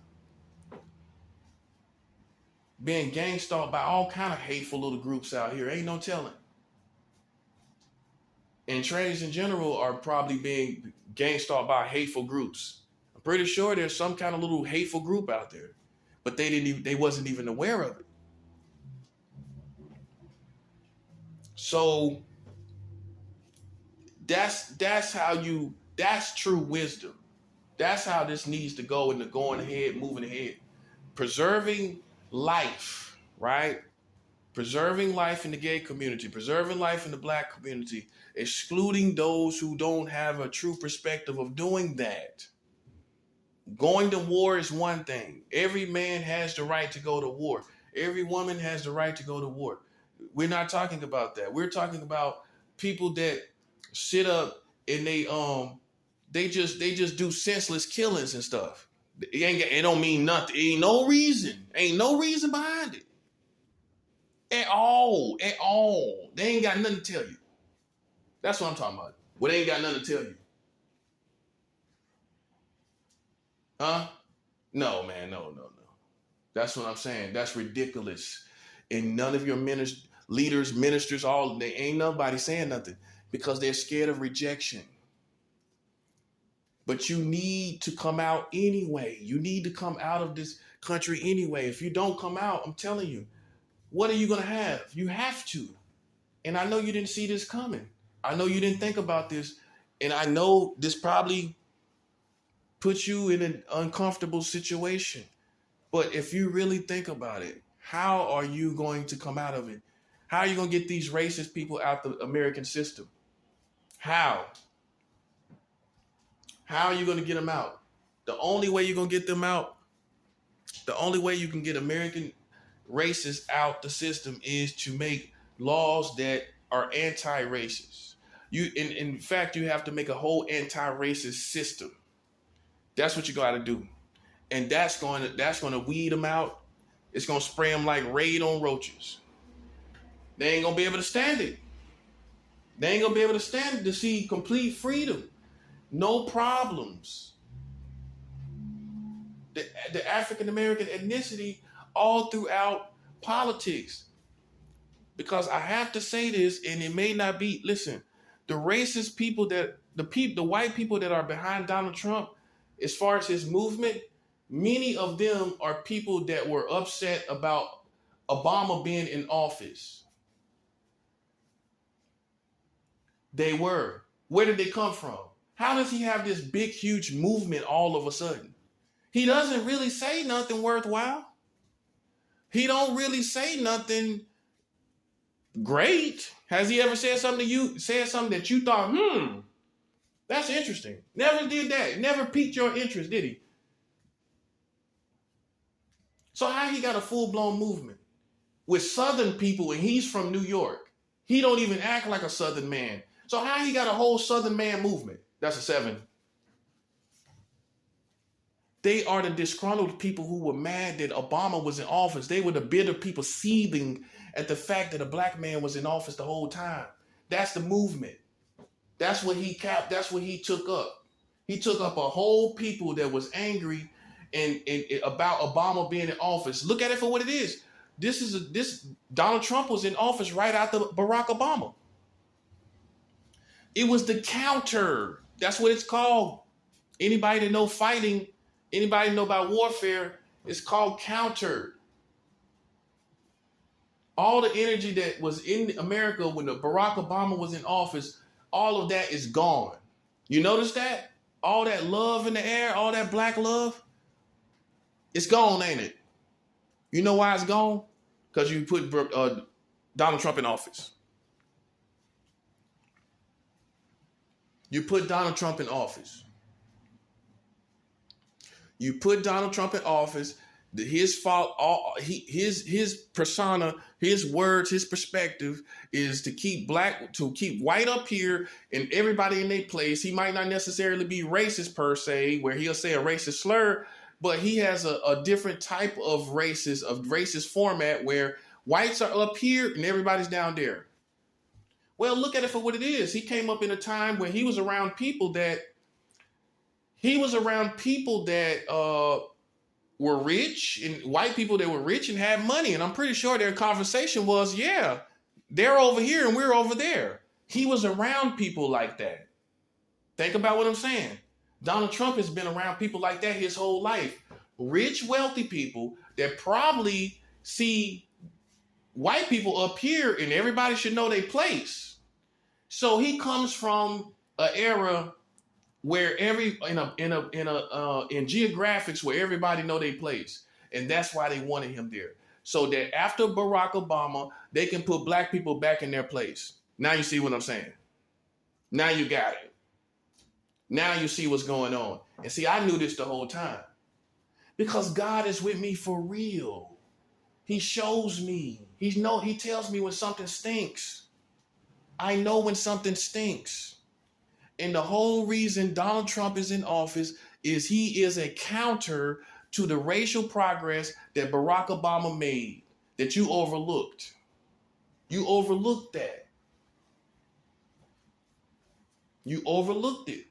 Being gang stalked by all kind of hateful little groups out here. Ain't no telling. And trannies in general are probably being gang stalked by hateful groups. I'm pretty sure there's some kind of little hateful group out there, but they wasn't even aware of it. So that's true wisdom. That's how this needs to go into going ahead, moving ahead. Preserving life, right? Preserving life in the gay community, preserving life in the black community, excluding those who don't have a true perspective of doing that. Going to war is one thing. Every man has the right to go to war. Every woman has the right to go to war. We're not talking about that. We're talking about people that sit up and they just do senseless killings and stuff. It don't mean nothing. Ain't no reason. Ain't no reason behind it. At all. At all. They ain't got nothing to tell you. That's what I'm talking about. Well, they ain't got nothing to tell you. Huh? No, man. No. That's what I'm saying. That's ridiculous. And none of your leaders, ministers, they ain't nobody saying nothing because they're scared of rejection. But you need to come out anyway. You need to come out of this country anyway. If you don't come out, I'm telling you, what are you going to have? You have to. And I know you didn't see this coming. I know you didn't think about this. And I know this probably puts you in an uncomfortable situation. But if you really think about it, how are you going to come out of it? How are you going to get these racist people out the American system? How? How are you going to get them out? The only way you're going to get them out, the only way you can get American racists out the system is to make laws that are anti-racist. In fact, you have to make a whole anti-racist system. That's what you got to do. And that's going to weed them out. It's going to spray them like Raid on roaches. They ain't going to be able to stand it. They ain't going to be able to stand it to see complete freedom. No problems. The African-American ethnicity all throughout politics. Because I have to say this, and it may not be, listen, the racist people the white people that are behind Donald Trump, as far as his movement, many of them are people that were upset about Obama being in office. They were. Where did they come from? How does he have this big, huge movement all of a sudden? He doesn't really say nothing worthwhile. He don't really say nothing great. Has he ever said something that you thought, that's interesting? Never did that. Never piqued your interest, did he? So how he got a full-blown movement with Southern people and he's from New York? He don't even act like a Southern man. So how he got a whole Southern man movement? That's a 7. They are the disgruntled people who were mad that Obama was in office. They were the bitter people seething at the fact that a black man was in office the whole time. That's the movement. That's what he capped. That's what he took up. He took up a whole people that was angry and about Obama being in office. Look at it for what it is. Donald Trump was in office right after Barack Obama. It was the counter. That's what it's called. Anybody that know fighting, anybody know about warfare, it's called counter. All the energy that was in America when the Barack Obama was in office, all of that is gone. You notice that? All that love in the air, all that black love, it's gone, ain't it? You know why it's gone? Because you put Donald Trump in office. You put Donald Trump in office. You put Donald Trump in office. His fault, his persona, his words, his perspective is to keep white up here and everybody in their place. He might not necessarily be racist per se, where he'll say a racist slur, but he has a different type of racist format where whites are up here and everybody's down there. Well, look at it for what it is. He came up in a time where he was around people that were rich, and white people that were rich and had money. And I'm pretty sure their conversation was, yeah, they're over here and we're over there. He was around people like that. Think about what I'm saying. Donald Trump has been around people like that his whole life. Rich, wealthy people that probably see white people up here and everybody should know their place. So he comes from an era where in geographics where everybody know their place, and that's why they wanted him there, so that after Barack Obama, they can put black people back in their place. Now you see what I'm saying? Now you got it. Now you see what's going on. And see, I knew this the whole time because God is with me for real. He shows me. He tells me when something stinks. I know when something stinks. And the whole reason Donald Trump is in office is he is a counter to the racial progress that Barack Obama made, that you overlooked. You overlooked that. You overlooked it.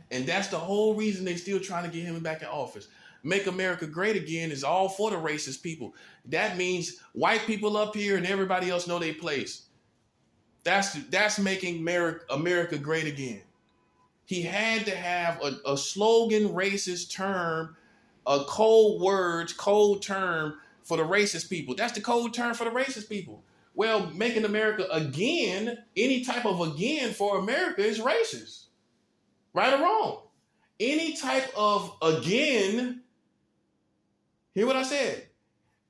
And that's the whole reason they're still trying to get him back in office. Make America great again is all for the racist people. That means white people up here and everybody else know their place. That's making America great again. He had to have a slogan, racist term, a code term for the racist people. That's the code term for the racist people. Well, making America again, any type of again for America is racist. Right or wrong? Any type of again, hear what I said?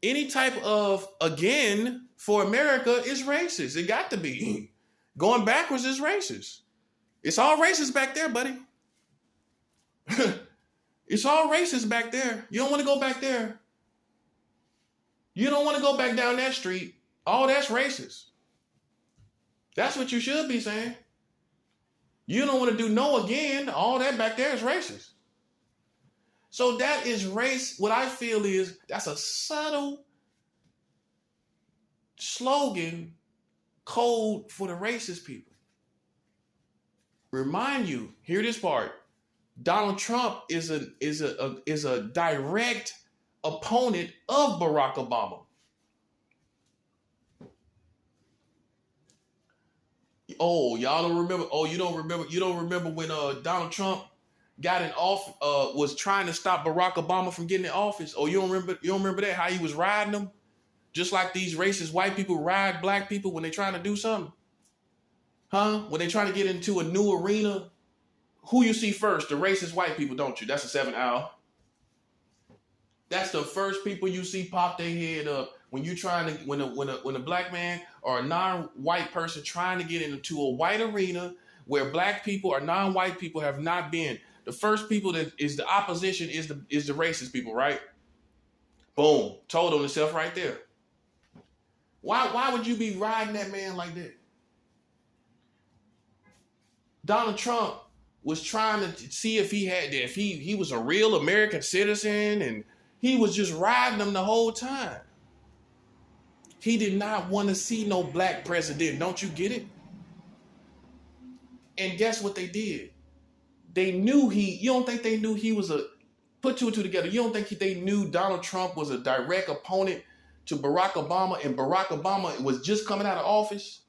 Any type of again for America is racist. It got to be. Going backwards is racist. It's all racist back there, buddy. It's all racist back there. You don't want to go back there. You don't want to go back down that street. Oh, that's racist. That's what you should be saying. You don't want to do no again. All that back there is racist. So that is race. What I feel is that's a subtle slogan code for the racist people. Remind you, hear this part. Donald Trump is a direct opponent of Barack Obama. Oh, y'all don't remember. Oh, you don't remember when Donald Trump got in office, was trying to stop Barack Obama from getting in office. Oh, you don't remember that, how he was riding them? Just like these racist white people ride black people when they're trying to do something. Huh? When they're trying to get into a new arena, who you see first? The racist white people, don't you? That's a 7 hour. That's the first people you see pop their head up when you trying to when a black man or a non-white person trying to get into a white arena where black people or non-white people have not been. The first people that is the opposition is the racist people, right? Boom. Told on himself right there. Why would you be riding that man like that? Donald Trump was trying to see if he was a real American citizen, and he was just riding them the whole time. He did not want to see no black president. Don't you get it? And guess what they did? They knew you don't think they knew he was put two and two together. You don't think they knew Donald Trump was a direct opponent to Barack Obama, and Barack Obama was just coming out of office?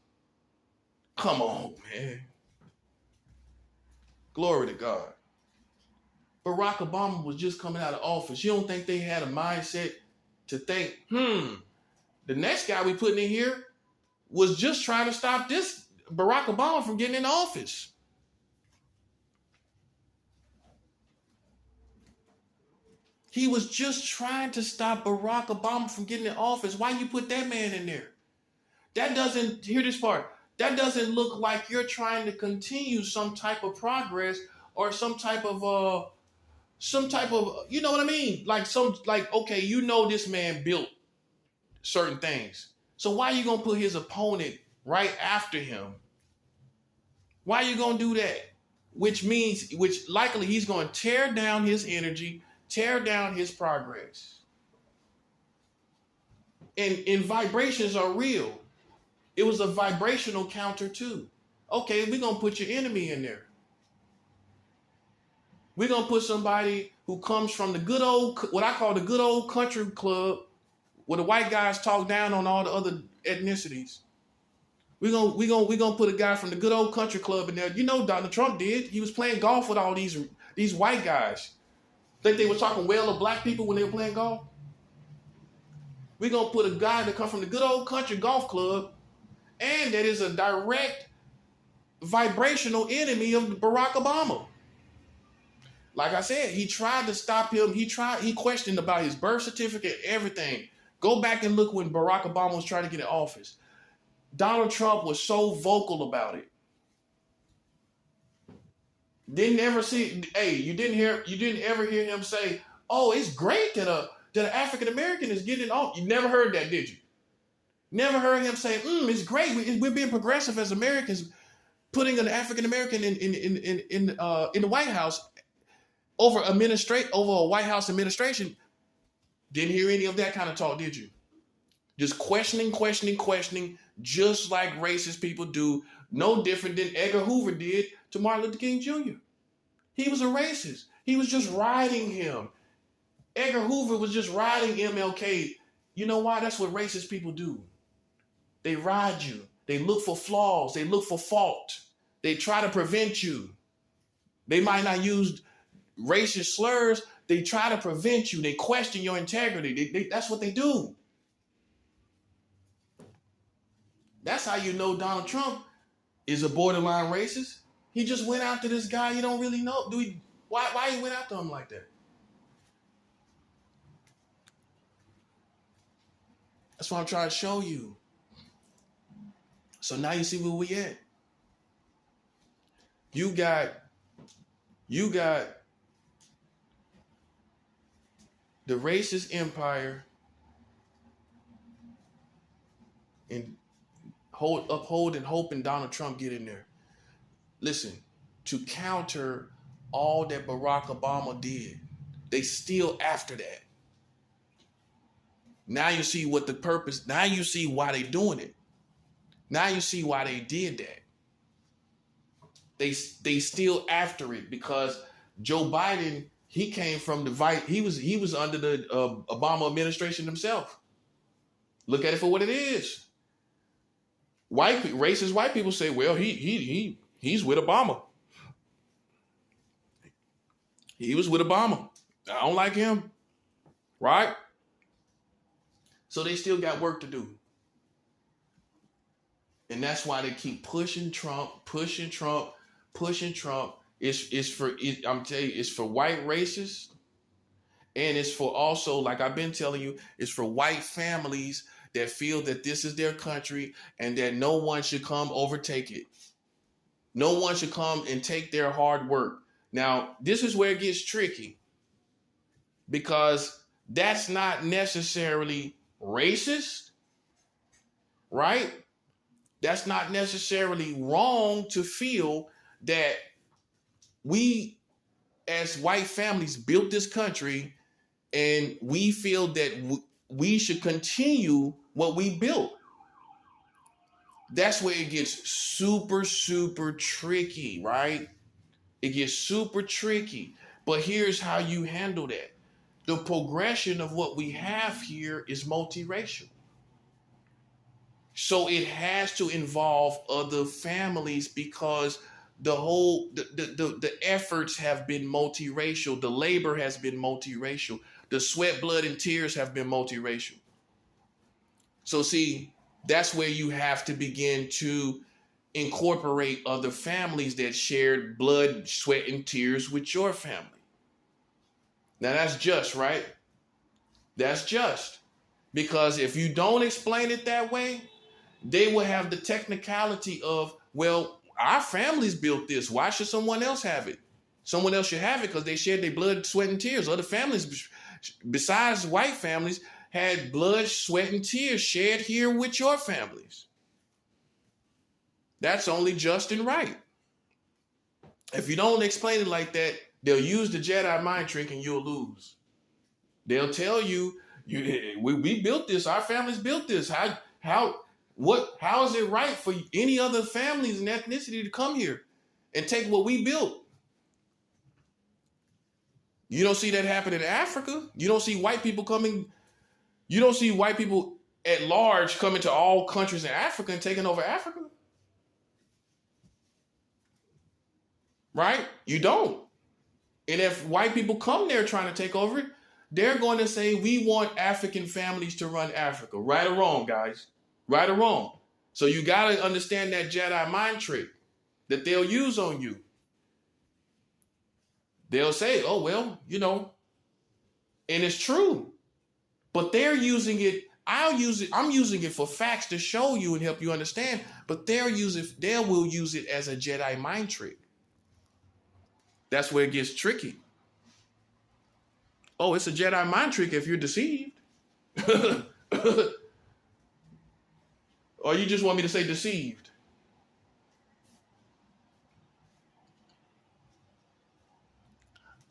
Come on, man. Glory to God. Barack Obama was just coming out of office. You don't think they had a mindset to think, The next guy we putting in here was just trying to stop this Barack Obama from getting in office. He was just trying to stop Barack Obama from getting in office. Why you put that man in there? That doesn't, hear this part, that doesn't look like you're trying to continue some type of progress or some type of, you know what I mean? Like, okay, you know this man built certain things. So why are you going to put his opponent right after him? Why are you going to do that? Which likely he's going to tear down his energy, tear down his progress. And vibrations are real. It was a vibrational counter too. Okay, we're going to put your enemy in there. We're going to put somebody who comes from the good old, what I call the good old country club, where the white guys talk down on all the other ethnicities. We're gonna put a guy from the good old country club in there. You know Donald Trump did. He was playing golf with all these white guys. Think they were talking well of black people when they were playing golf? We're gonna put a guy that comes from the good old country golf club and that is a direct vibrational enemy of Barack Obama. Like I said, he tried to stop him. He questioned about his birth certificate, everything. Go back and look when Barack Obama was trying to get in office. Donald Trump was so vocal about it. You didn't ever hear him say, "Oh, it's great that an African American is getting off." You never heard that, did you? Never heard him say, "It's great. We're being progressive as Americans, putting an African American in the White House over a White House administration." Didn't hear any of that kind of talk, did you? Just questioning, just like racist people do, no different than Edgar Hoover did to Martin Luther King Jr. He was a racist. He was just riding him. Edgar Hoover was just riding MLK. You know why? That's what racist people do. They ride you. They look for flaws. They look for fault. They try to prevent you. They might not use racist slurs. They try to prevent you. They question your integrity. That's what they do. That's how you know Donald Trump is a borderline racist. He just went after this guy you don't really know. Why he went after him like that? That's what I'm trying to show you. So now you see where we at. You got the racist empire and upholding, hoping Donald Trump get in there. Listen, to counter all that Barack Obama did, they still after that. Now you see what the purpose, now you see why they doing it. Now you see why they did that. They still after it because Joe Biden, he came from he was under the Obama administration himself. Look at it for what it is. Racist white people say, well, he's with Obama. He was with Obama. I don't like him. Right? So they still got work to do. And that's why they keep pushing Trump. It's for white racists. And it's for also, like I've been telling you, it's for white families that feel that this is their country and that no one should come overtake it. No one should come and take their hard work. Now, this is where it gets tricky because that's not necessarily racist, right? That's not necessarily wrong to feel that we as white families built this country and we feel that we should continue what we built. That's where it gets super, super tricky, right? It gets super tricky. But here's how you handle that. The progression of what we have here is multiracial. So it has to involve other families because the efforts have been multiracial. The labor has been multiracial. The sweat, blood, and tears have been multiracial. So see, that's where you have to begin to incorporate other families that shared blood, sweat, and tears with your family. Now that's just, right? That's just. Because if you don't explain it that way, they will have the technicality of, well, our families built this. Why should someone else have it? Someone else should have it because they shared their blood, sweat, and tears. Other families, besides white families, had blood, sweat, and tears shared here with your families. That's only just and right. If you don't explain it like that, they'll use the Jedi mind trick and you'll lose. They'll tell you, we built this. Our families built this. How is it right for any other families and ethnicity to come here and take what we built? You don't see that happen in Africa. You don't see white people coming. You don't see white people at large coming to all countries in Africa and taking over Africa. Right? You don't. And if white people come there trying to take over it, they're going to say, we want African families to run Africa. Right or wrong, guys? Right or wrong? So you got to understand that Jedi mind trick that they'll use on you. They'll say, oh, well, and it's true. But they're using it. I'm using it for facts to show you and help you understand. But they will use it as a Jedi mind trick. That's where it gets tricky. Oh, it's a Jedi mind trick if you're deceived. Or you just want me to say deceived?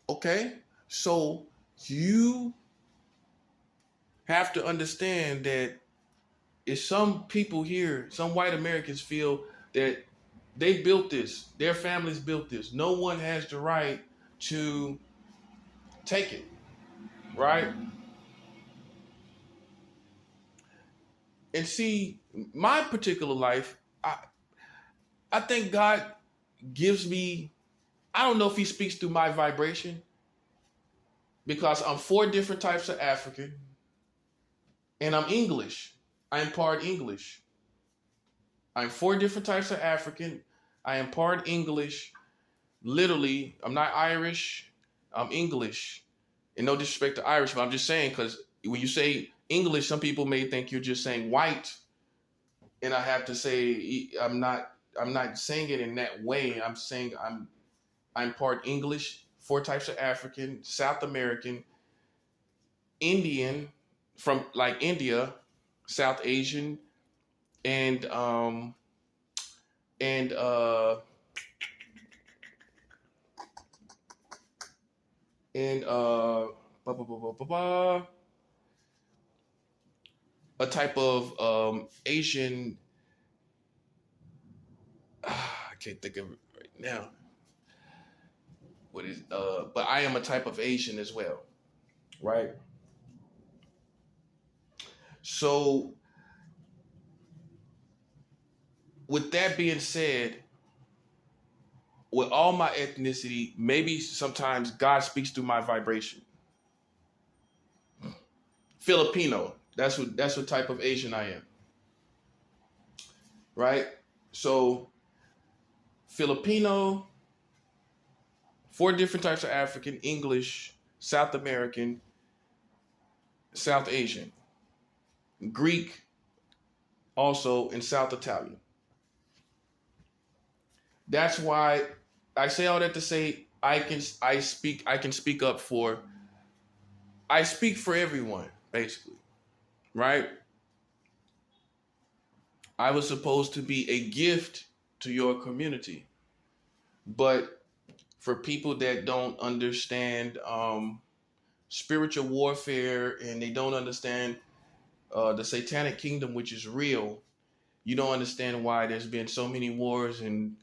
Okay, so you have to understand that if some people here, some white Americans feel that they built this, their families built this, no one has the right to take it, right? And see, my particular life, I think God gives me, I don't know if he speaks through my vibration, because I'm 4 different types of African, and I'm English. I'm part English. I'm 4 different types of African. I am part English. Literally, I'm not Irish. I'm English. And no disrespect to Irish, but I'm just saying, because when you say English, some people may think you're just saying white. And I have to say, I'm not saying it in that way. I'm saying I'm part English, 4 types of African, South American, Indian, from like India, South Asian, and a type of Asian. I can't think of it right now. But I am a type of Asian as well, right? So, with that being said, with all my ethnicity, maybe sometimes God speaks through my vibration. Filipino, that's what type of Asian I am, right? So, Filipino, 4 different types of African, English, South American, South Asian, Greek, also, and South Italian. That's why I say all that to say I can speak up for. I speak for everyone, basically, right? I was supposed to be a gift to your community, but for people that don't understand spiritual warfare and they don't understand the satanic kingdom, which is real, you don't understand why there's been so many wars and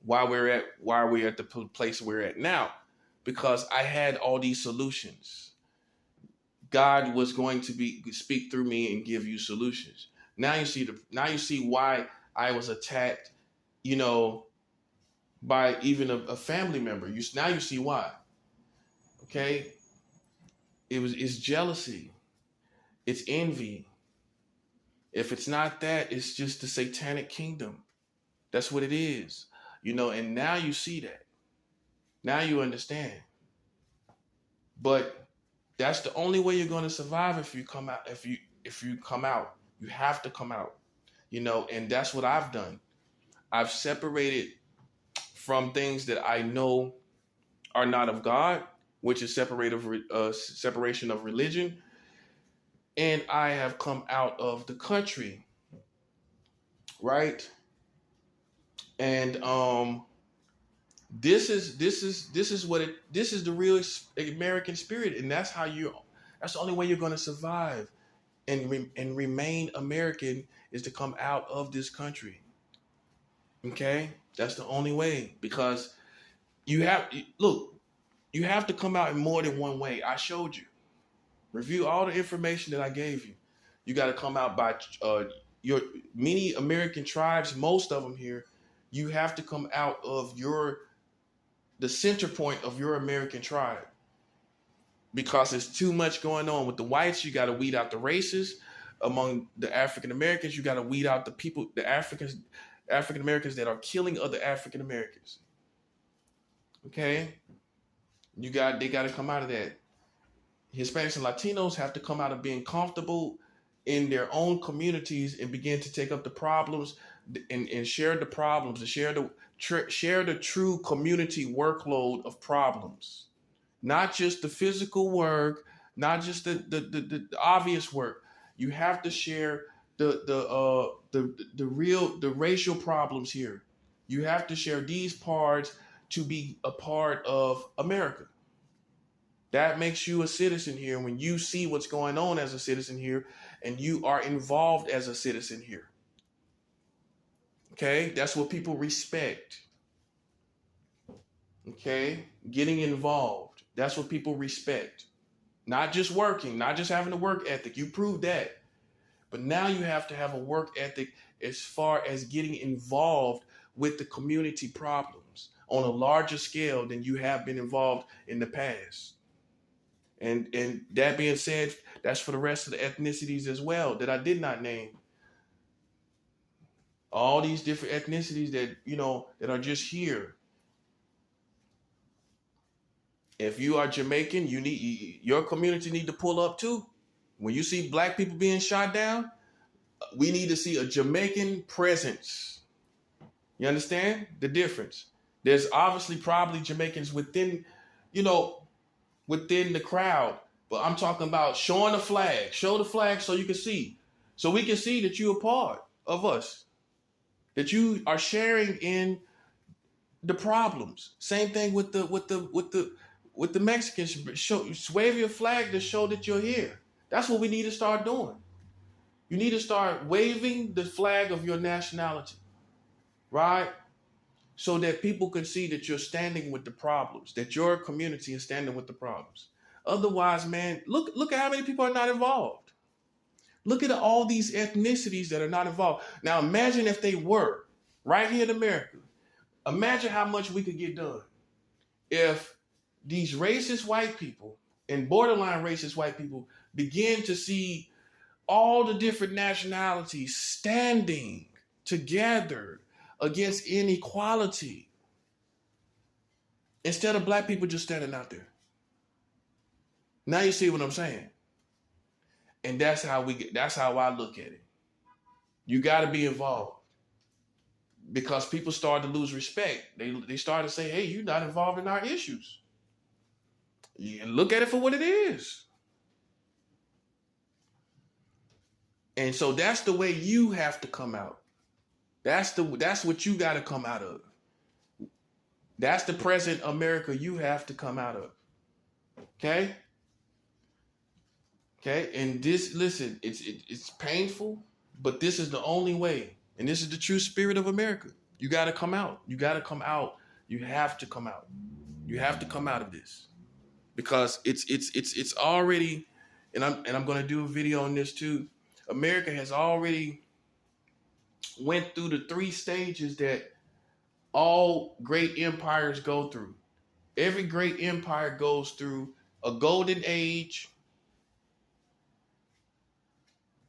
why we're at the place we're at now, because I had all these solutions. God was going to speak through me and give you solutions. Now you see why I was attacked, by even a family member. Now you see why. Okay? It's jealousy. It's envy. If it's not that, it's just the satanic kingdom. That's what it is. And now you see that. Now you understand. But that's the only way you're going to survive if you come out. If you come out, you have to come out. And that's what I've done. I've separated from things that I know are not of God, which is separation of religion, and I have come out of the country, right? And this is the real American spirit, and that's the only way you're going to survive and remain American is to come out of this country. Okay, that's the only way, because you have to come out in more than one way. I showed you. Review all the information that I gave you. You got to come out by your many American tribes, most of them here. You have to come out of the center point of your American tribe, because there's too much going on with the whites. You got to weed out the races. Among the African Americans, you got to weed out the people, the African Americans that are killing other African Americans. Okay, they got to come out of that. Hispanics and Latinos have to come out of being comfortable in their own communities and begin to take up the problems and share the problems and share the true community workload of problems, not just the physical work, not just the obvious work. You have to share the racial problems here. You have to share these parts to be a part of America. That makes you a citizen here when you see what's going on as a citizen here and you are involved as a citizen here. Okay, that's what people respect. Okay, getting involved. That's what people respect. Not just working, not just having a work ethic. You proved that. But now you have to have a work ethic as far as getting involved with the community problems on a larger scale than you have been involved in the past. And that being said, that's for the rest of the ethnicities as well that I did not name. All these different ethnicities that are just here. If you are Jamaican, your community need to pull up too. When you see black people being shot down, we need to see a Jamaican presence. You understand the difference? There's obviously probably Jamaicans within the crowd, but I'm talking about showing the flag. Show the flag so you can see, so we can see that you're a part of us, that you are sharing in the problems. Same thing with the Mexicans. Wave your flag to show that you're here. That's what we need to start doing. You need to start waving the flag of your nationality, right? So that people can see that you're standing with the problems, that your community is standing with the problems. Otherwise, man, look at how many people are not involved. Look at all these ethnicities that are not involved. Now, imagine if they were right here in America. Imagine how much we could get done if these racist white people and borderline racist white people begin to see all the different nationalities standing together against inequality, instead of black people just standing out there. Now you see what I'm saying? And that's how I look at it. You got to be involved, because people start to lose respect. They start to say, hey, you're not involved in our issues. You look at it for what it is. And so that's the way you have to come out. That's what you got to come out of. That's the present America you have to come out of. Okay? Okay? And listen, it's painful, but this is the only way. And this is the true spirit of America. You got to come out. You got to come out. You have to come out. You have to come out of this. Because it's already, and I'm going to do a video on this too. America has already went through the 3 stages that all great empires go through. Every great empire goes through a golden age,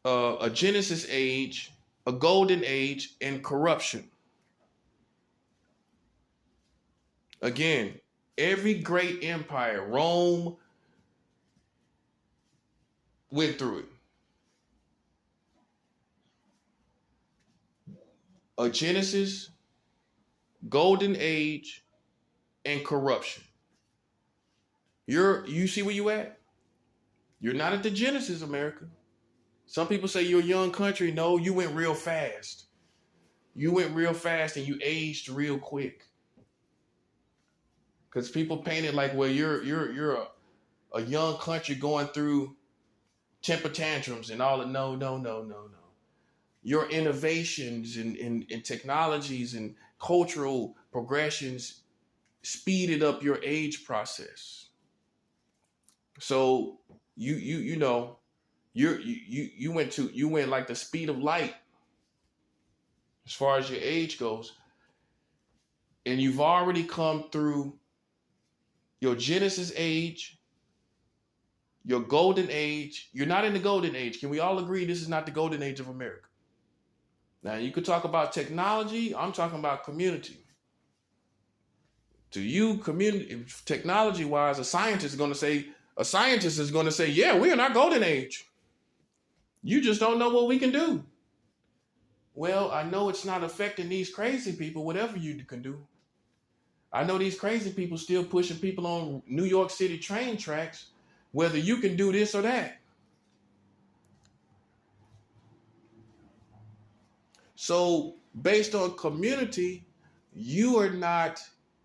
a Genesis age, a golden age, and corruption. Again, every great empire, Rome went through it. A Genesis, golden age, and corruption. You see where you at? You're not at the Genesis, America. Some people say you're a young country. No, you went real fast. You went real fast and you aged real quick. Because people paint it like, well, you're a young country going through temper tantrums and all that. No. Your innovations and technologies and cultural progressions speeded up your age process. So you went like the speed of light as far as your age goes, and you've already come through your Genesis age, your golden age. You're not in the golden age. Can we all agree this is not the golden age of America? Now, you could talk about technology. I'm talking about community. To you, community, technology-wise, a scientist is going to say, yeah, we're in our golden age. You just don't know what we can do. Well, I know it's not affecting these crazy people, whatever you can do. I know these crazy people still pushing people on New York City train tracks, whether you can do this or that. So based on community, you are not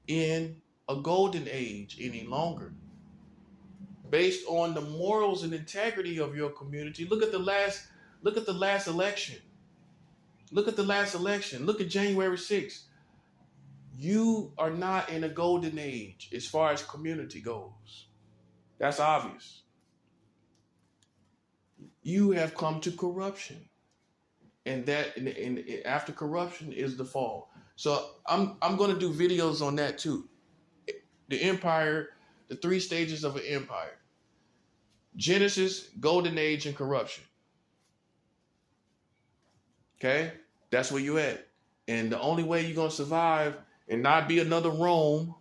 in a golden age any longer. Based on the morals and integrity of your community, look at the last election. Look at the last election. Look at January 6th. You are not in a golden age as far as community goes. That's obvious. You have come to corruption. And after corruption is the fall. So I'm going to do videos on that too. The empire, the 3 stages of an empire. Genesis, golden age, and corruption. Okay? That's where you at. And the only way you're going to survive and not be another Rome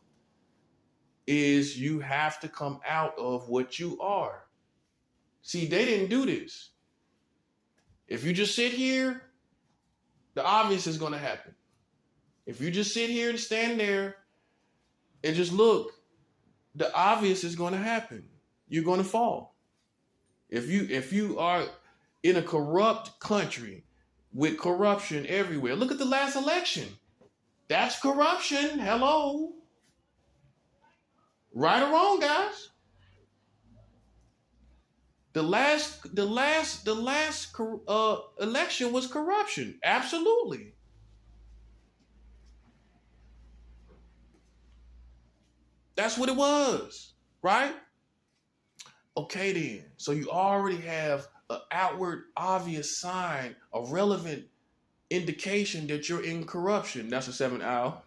is you have to come out of what you are. See, they didn't do this. If you just sit here, the obvious is going to happen. If you just sit here and stand there and just look, the obvious is going to happen. You're going to fall. If you are in a corrupt country with corruption everywhere, look at the last election. That's corruption. Hello. Right or wrong, guys? The last election was corruption. Absolutely. That's what it was, right? Okay then. So you already have an outward obvious sign, a relevant indication that you're in corruption. That's a 7th hour.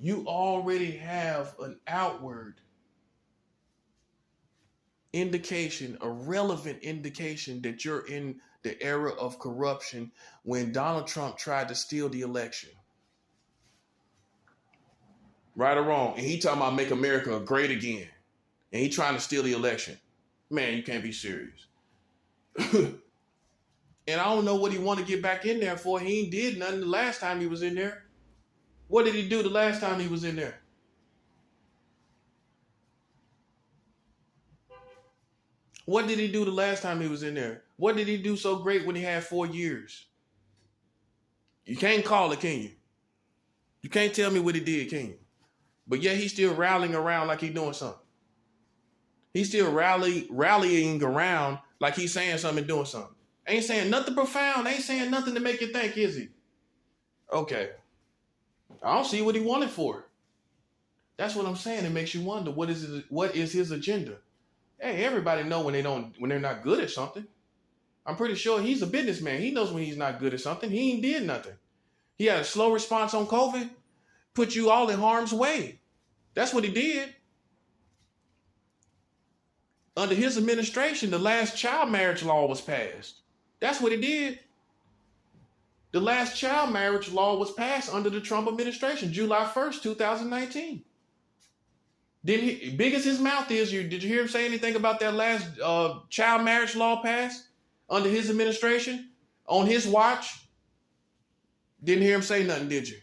You already have an outward indication, a relevant indication that you're in the era of corruption when Donald Trump tried to steal the election. Right or wrong? And he talking about make America great again. And he trying to steal the election. Man, you can't be serious. And I don't know what he want to get back in there for. He ain't did nothing the last time he was in there. What did he do the last time he was in there? What did he do the last time he was in there? What did he do so great when he had 4 years? You can't call it, can you? You can't tell me what he did, can you? But yeah, he's still rallying around like he's doing something. He's still rallying around like he's saying something and doing something. Ain't saying nothing profound. Ain't saying nothing to make you think, is he? Okay. I don't see what he wanted for. That's what I'm saying. It makes you wonder, what is his agenda? Hey, everybody know when they're not good at something. I'm pretty sure he's a businessman. He knows when he's not good at something. He ain't did nothing. He had a slow response on COVID, put you all in harm's way. That's what he did. Under his administration, the last child marriage law was passed. That's what it did. The last child marriage law was passed under the Trump administration, July 1st, 2019. Big as his mouth is, did you hear him say anything about that last child marriage law passed under his administration, on his watch? Didn't hear him say nothing, did you?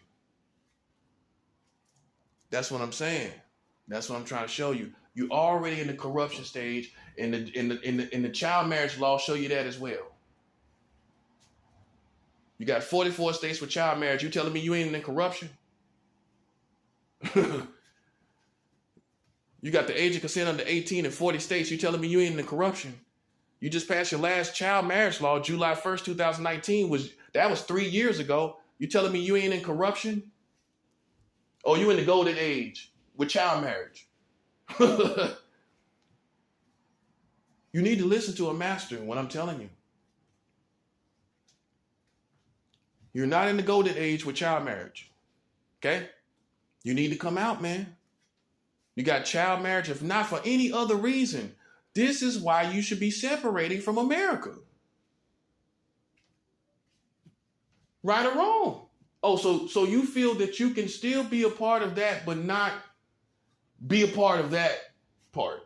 That's what I'm saying. That's what I'm trying to show you. You're already in the corruption stage, and the child marriage law show you that as well. You got 44 states with child marriage. You telling me you ain't in corruption? You got the age of consent under 18 in 40 states. You telling me you ain't in corruption? You just passed your last child marriage law, July 1st, 2019. That was 3 years ago. You telling me you ain't in corruption? Oh, you in the golden age with child marriage. You need to listen to a master when I'm telling you. You're not in the golden age with child marriage. Okay? You need to come out, man. You got child marriage, if not for any other reason. This is why you should be separating from America. Right or wrong? Oh, so you feel that you can still be a part of that, but not be a part of that part.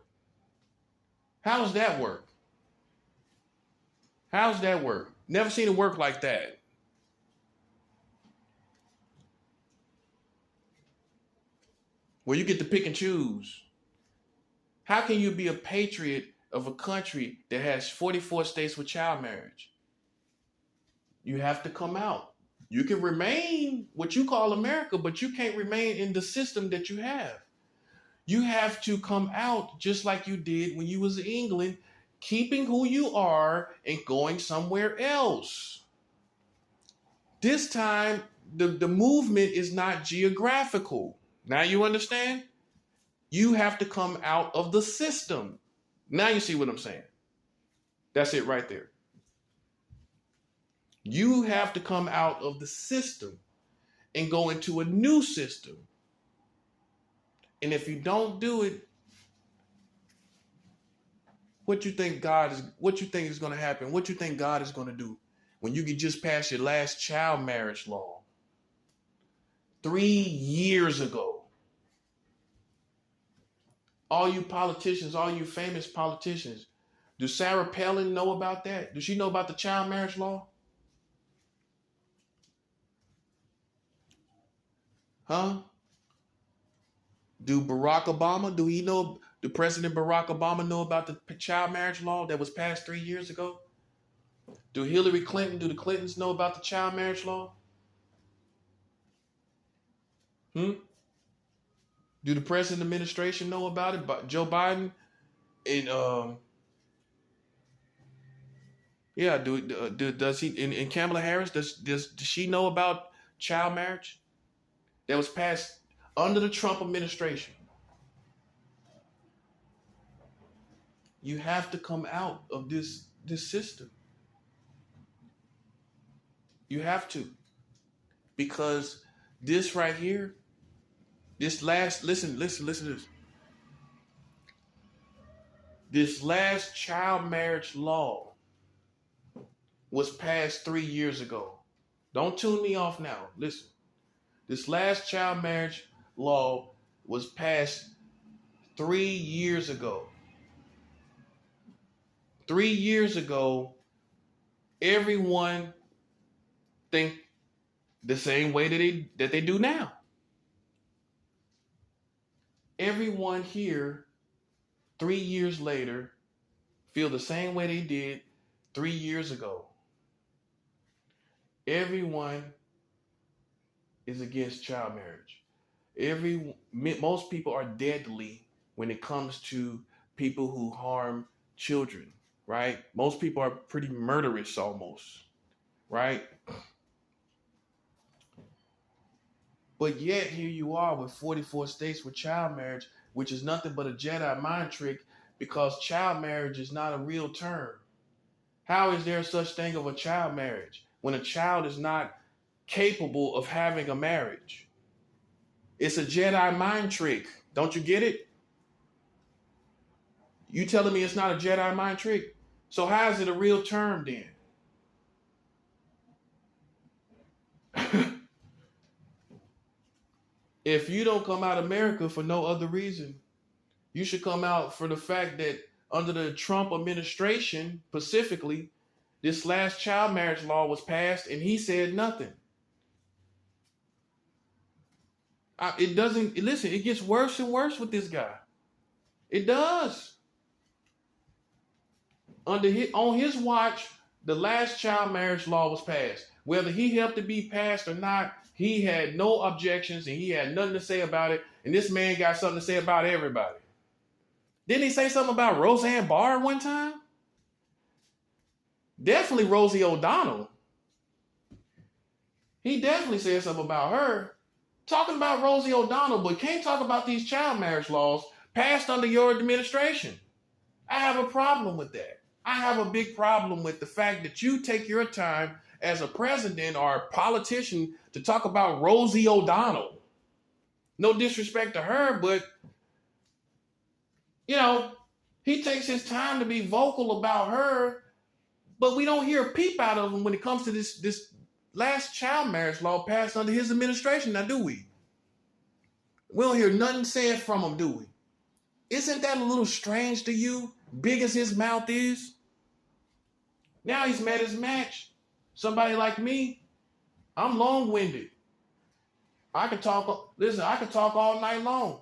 How does that work? How does that work? Never seen it work like that. Where you get to pick and choose. How can you be a patriot of a country that has 44 states with child marriage? You have to come out. You can remain what you call America, but you can't remain in the system that you have. You have to come out just like you did when you was in England, keeping who you are and going somewhere else. This time, the movement is not geographical. Now you understand? You have to come out of the system. Now you see what I'm saying. That's it right there. You have to come out of the system and go into a new system. And if you don't do it, what you think is going to happen? What you think God is going to do when you can just pass your last child marriage law 3 years ago? All you politicians, all you famous politicians, does Sarah Palin know about that? Does she know about the child marriage law? Huh? Do President Barack Obama know about the child marriage law that was passed 3 years ago? Do the Clintons know about the child marriage law? Do the president administration know about it? Joe Biden and does he and Kamala Harris, does she know about child marriage that was passed under the Trump administration? You have to come out of this system. You have to. Because this right here, listen to this. This last child marriage law was passed 3 years ago. Don't tune me off now. Listen. This last child marriage law was passed 3 years ago. 3 years ago, everyone think the same way that they do now. Everyone here, 3 years later, feel the same way they did 3 years ago. Everyone is against child marriage. Most people are deadly when it comes to people who harm children, right? Most people are pretty murderous almost, right? But yet here you are with 44 states with child marriage, which is nothing but a Jedi mind trick, because child marriage is not a real term. How is there such thing of a child marriage when a child is not capable of having a marriage? It's a Jedi mind trick. Don't you get it? You telling me it's not a Jedi mind trick? So how is it a real term then? If you don't come out of America for no other reason, you should come out for the fact that under the Trump administration, specifically, this last child marriage law was passed and he said nothing. It doesn't, listen, it gets worse and worse with this guy. It does. On his watch, the last child marriage law was passed. Whether he helped it be passed or not, he had no objections and he had nothing to say about it. And this man got something to say about everybody. Didn't he say something about Roseanne Barr one time? Definitely Rosie O'Donnell. He definitely said something about her. Talking about Rosie O'Donnell, but can't talk about these child marriage laws passed under your administration. I have a problem with that. I have a big problem with the fact that you take your time as a president or a politician to talk about Rosie O'Donnell. No disrespect to her, but, you know, he takes his time to be vocal about her, but we don't hear a peep out of him when it comes to this last child marriage law passed under his administration. Now, do we? We don't hear nothing said from him, do we? Isn't that a little strange to you? Big as his mouth is. Now he's met his match. Somebody like me, I'm long-winded. I could talk all night long.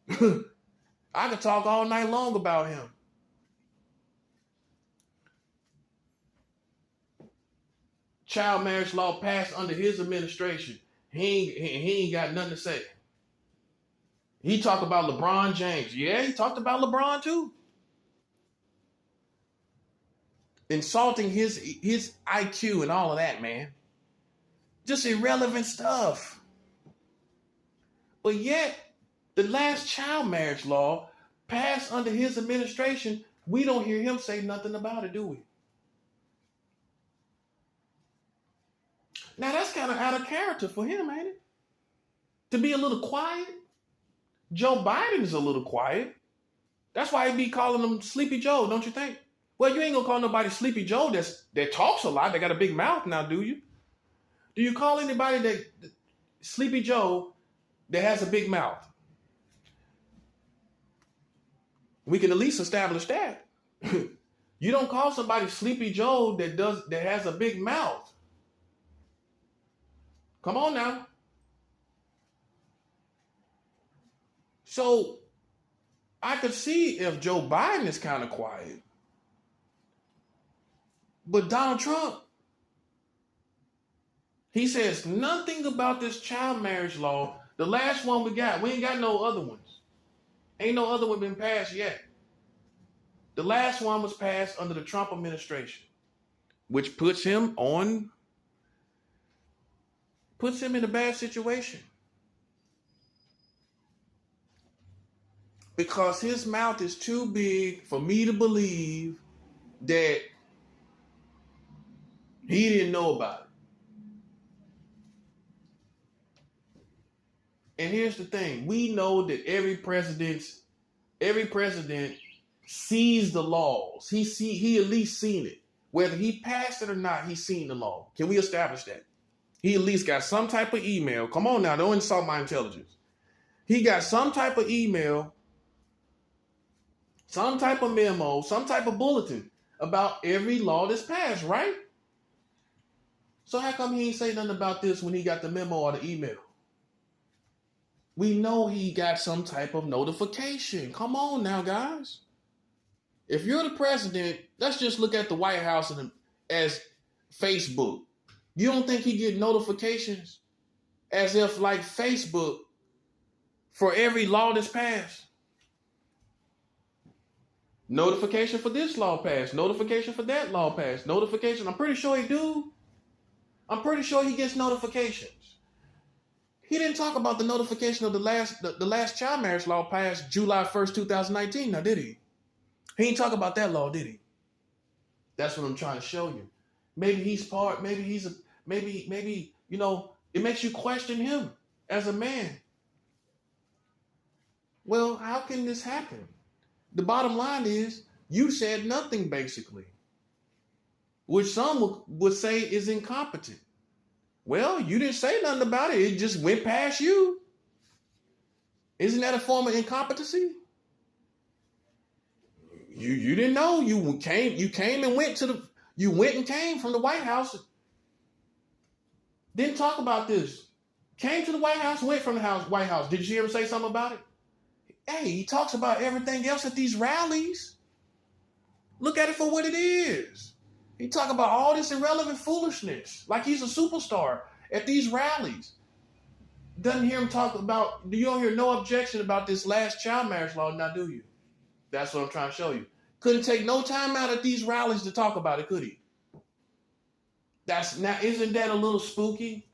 I could talk all night long about him. Child marriage law passed under his administration. He ain't got nothing to say. He talked about LeBron James. Yeah, he talked about LeBron too. Insulting his IQ and all of that, man. Just irrelevant stuff. But yet, the last child marriage law passed under his administration, we don't hear him say nothing about it, do we? Now that's kind of out of character for him, ain't it? To be a little quiet. Joe Biden is a little quiet. That's why he be calling him Sleepy Joe, don't you think? Well, you ain't gonna call nobody Sleepy Joe that talks a lot, that got a big mouth now, do you? Do you call anybody that Sleepy Joe that has a big mouth? We can at least establish that. You don't call somebody Sleepy Joe that has a big mouth. Come on now. So I could see if Joe Biden is kind of quiet. But Donald Trump, he says nothing about this child marriage law. The last one we ain't got no other ones. Ain't no other one been passed yet. The last one was passed under the Trump administration, which puts him in a bad situation. Because his mouth is too big for me to believe that he didn't know about it. And here's the thing. We know that every president sees the laws. He at least seen it. Whether he passed it or not, he's seen the law. Can we establish that? He at least got some type of email. Come on now, don't insult my intelligence. He got some type of email, some type of memo, some type of bulletin about every law that's passed, right? So how come he ain't say nothing about this when he got the memo or the email? We know he got some type of notification. Come on now, guys. If you're the president, let's just look at the White House as Facebook. You don't think he get notifications as if like Facebook for every law that's passed? Notification for this law passed. Notification for that law passed. Notification. I'm pretty sure he do. I'm pretty sure he gets notifications. He didn't talk about the notification of the last child marriage law passed July 1st, 2019. Now, did he? He didn't talk about that law, did he? That's what I'm trying to show you. Maybe he's part, maybe, you know, it makes you question him as a man. Well, how can this happen? The bottom line is you said nothing basically, which some would say is incompetent. Well, you didn't say nothing about it. It just went past you. Isn't that a form of incompetency? You didn't know. You came and went and came from the White House. Didn't talk about this. Came to the White House, went from the White House. Did you hear him say something about it? Hey, he talks about everything else at these rallies. Look at it for what it is. He talk about all this irrelevant foolishness, like he's a superstar at these rallies. Doesn't hear him talk about, you don't hear no objection about this last child marriage law, now do you? That's what I'm trying to show you. Couldn't take no time out at these rallies to talk about it, could he? Isn't that a little spooky?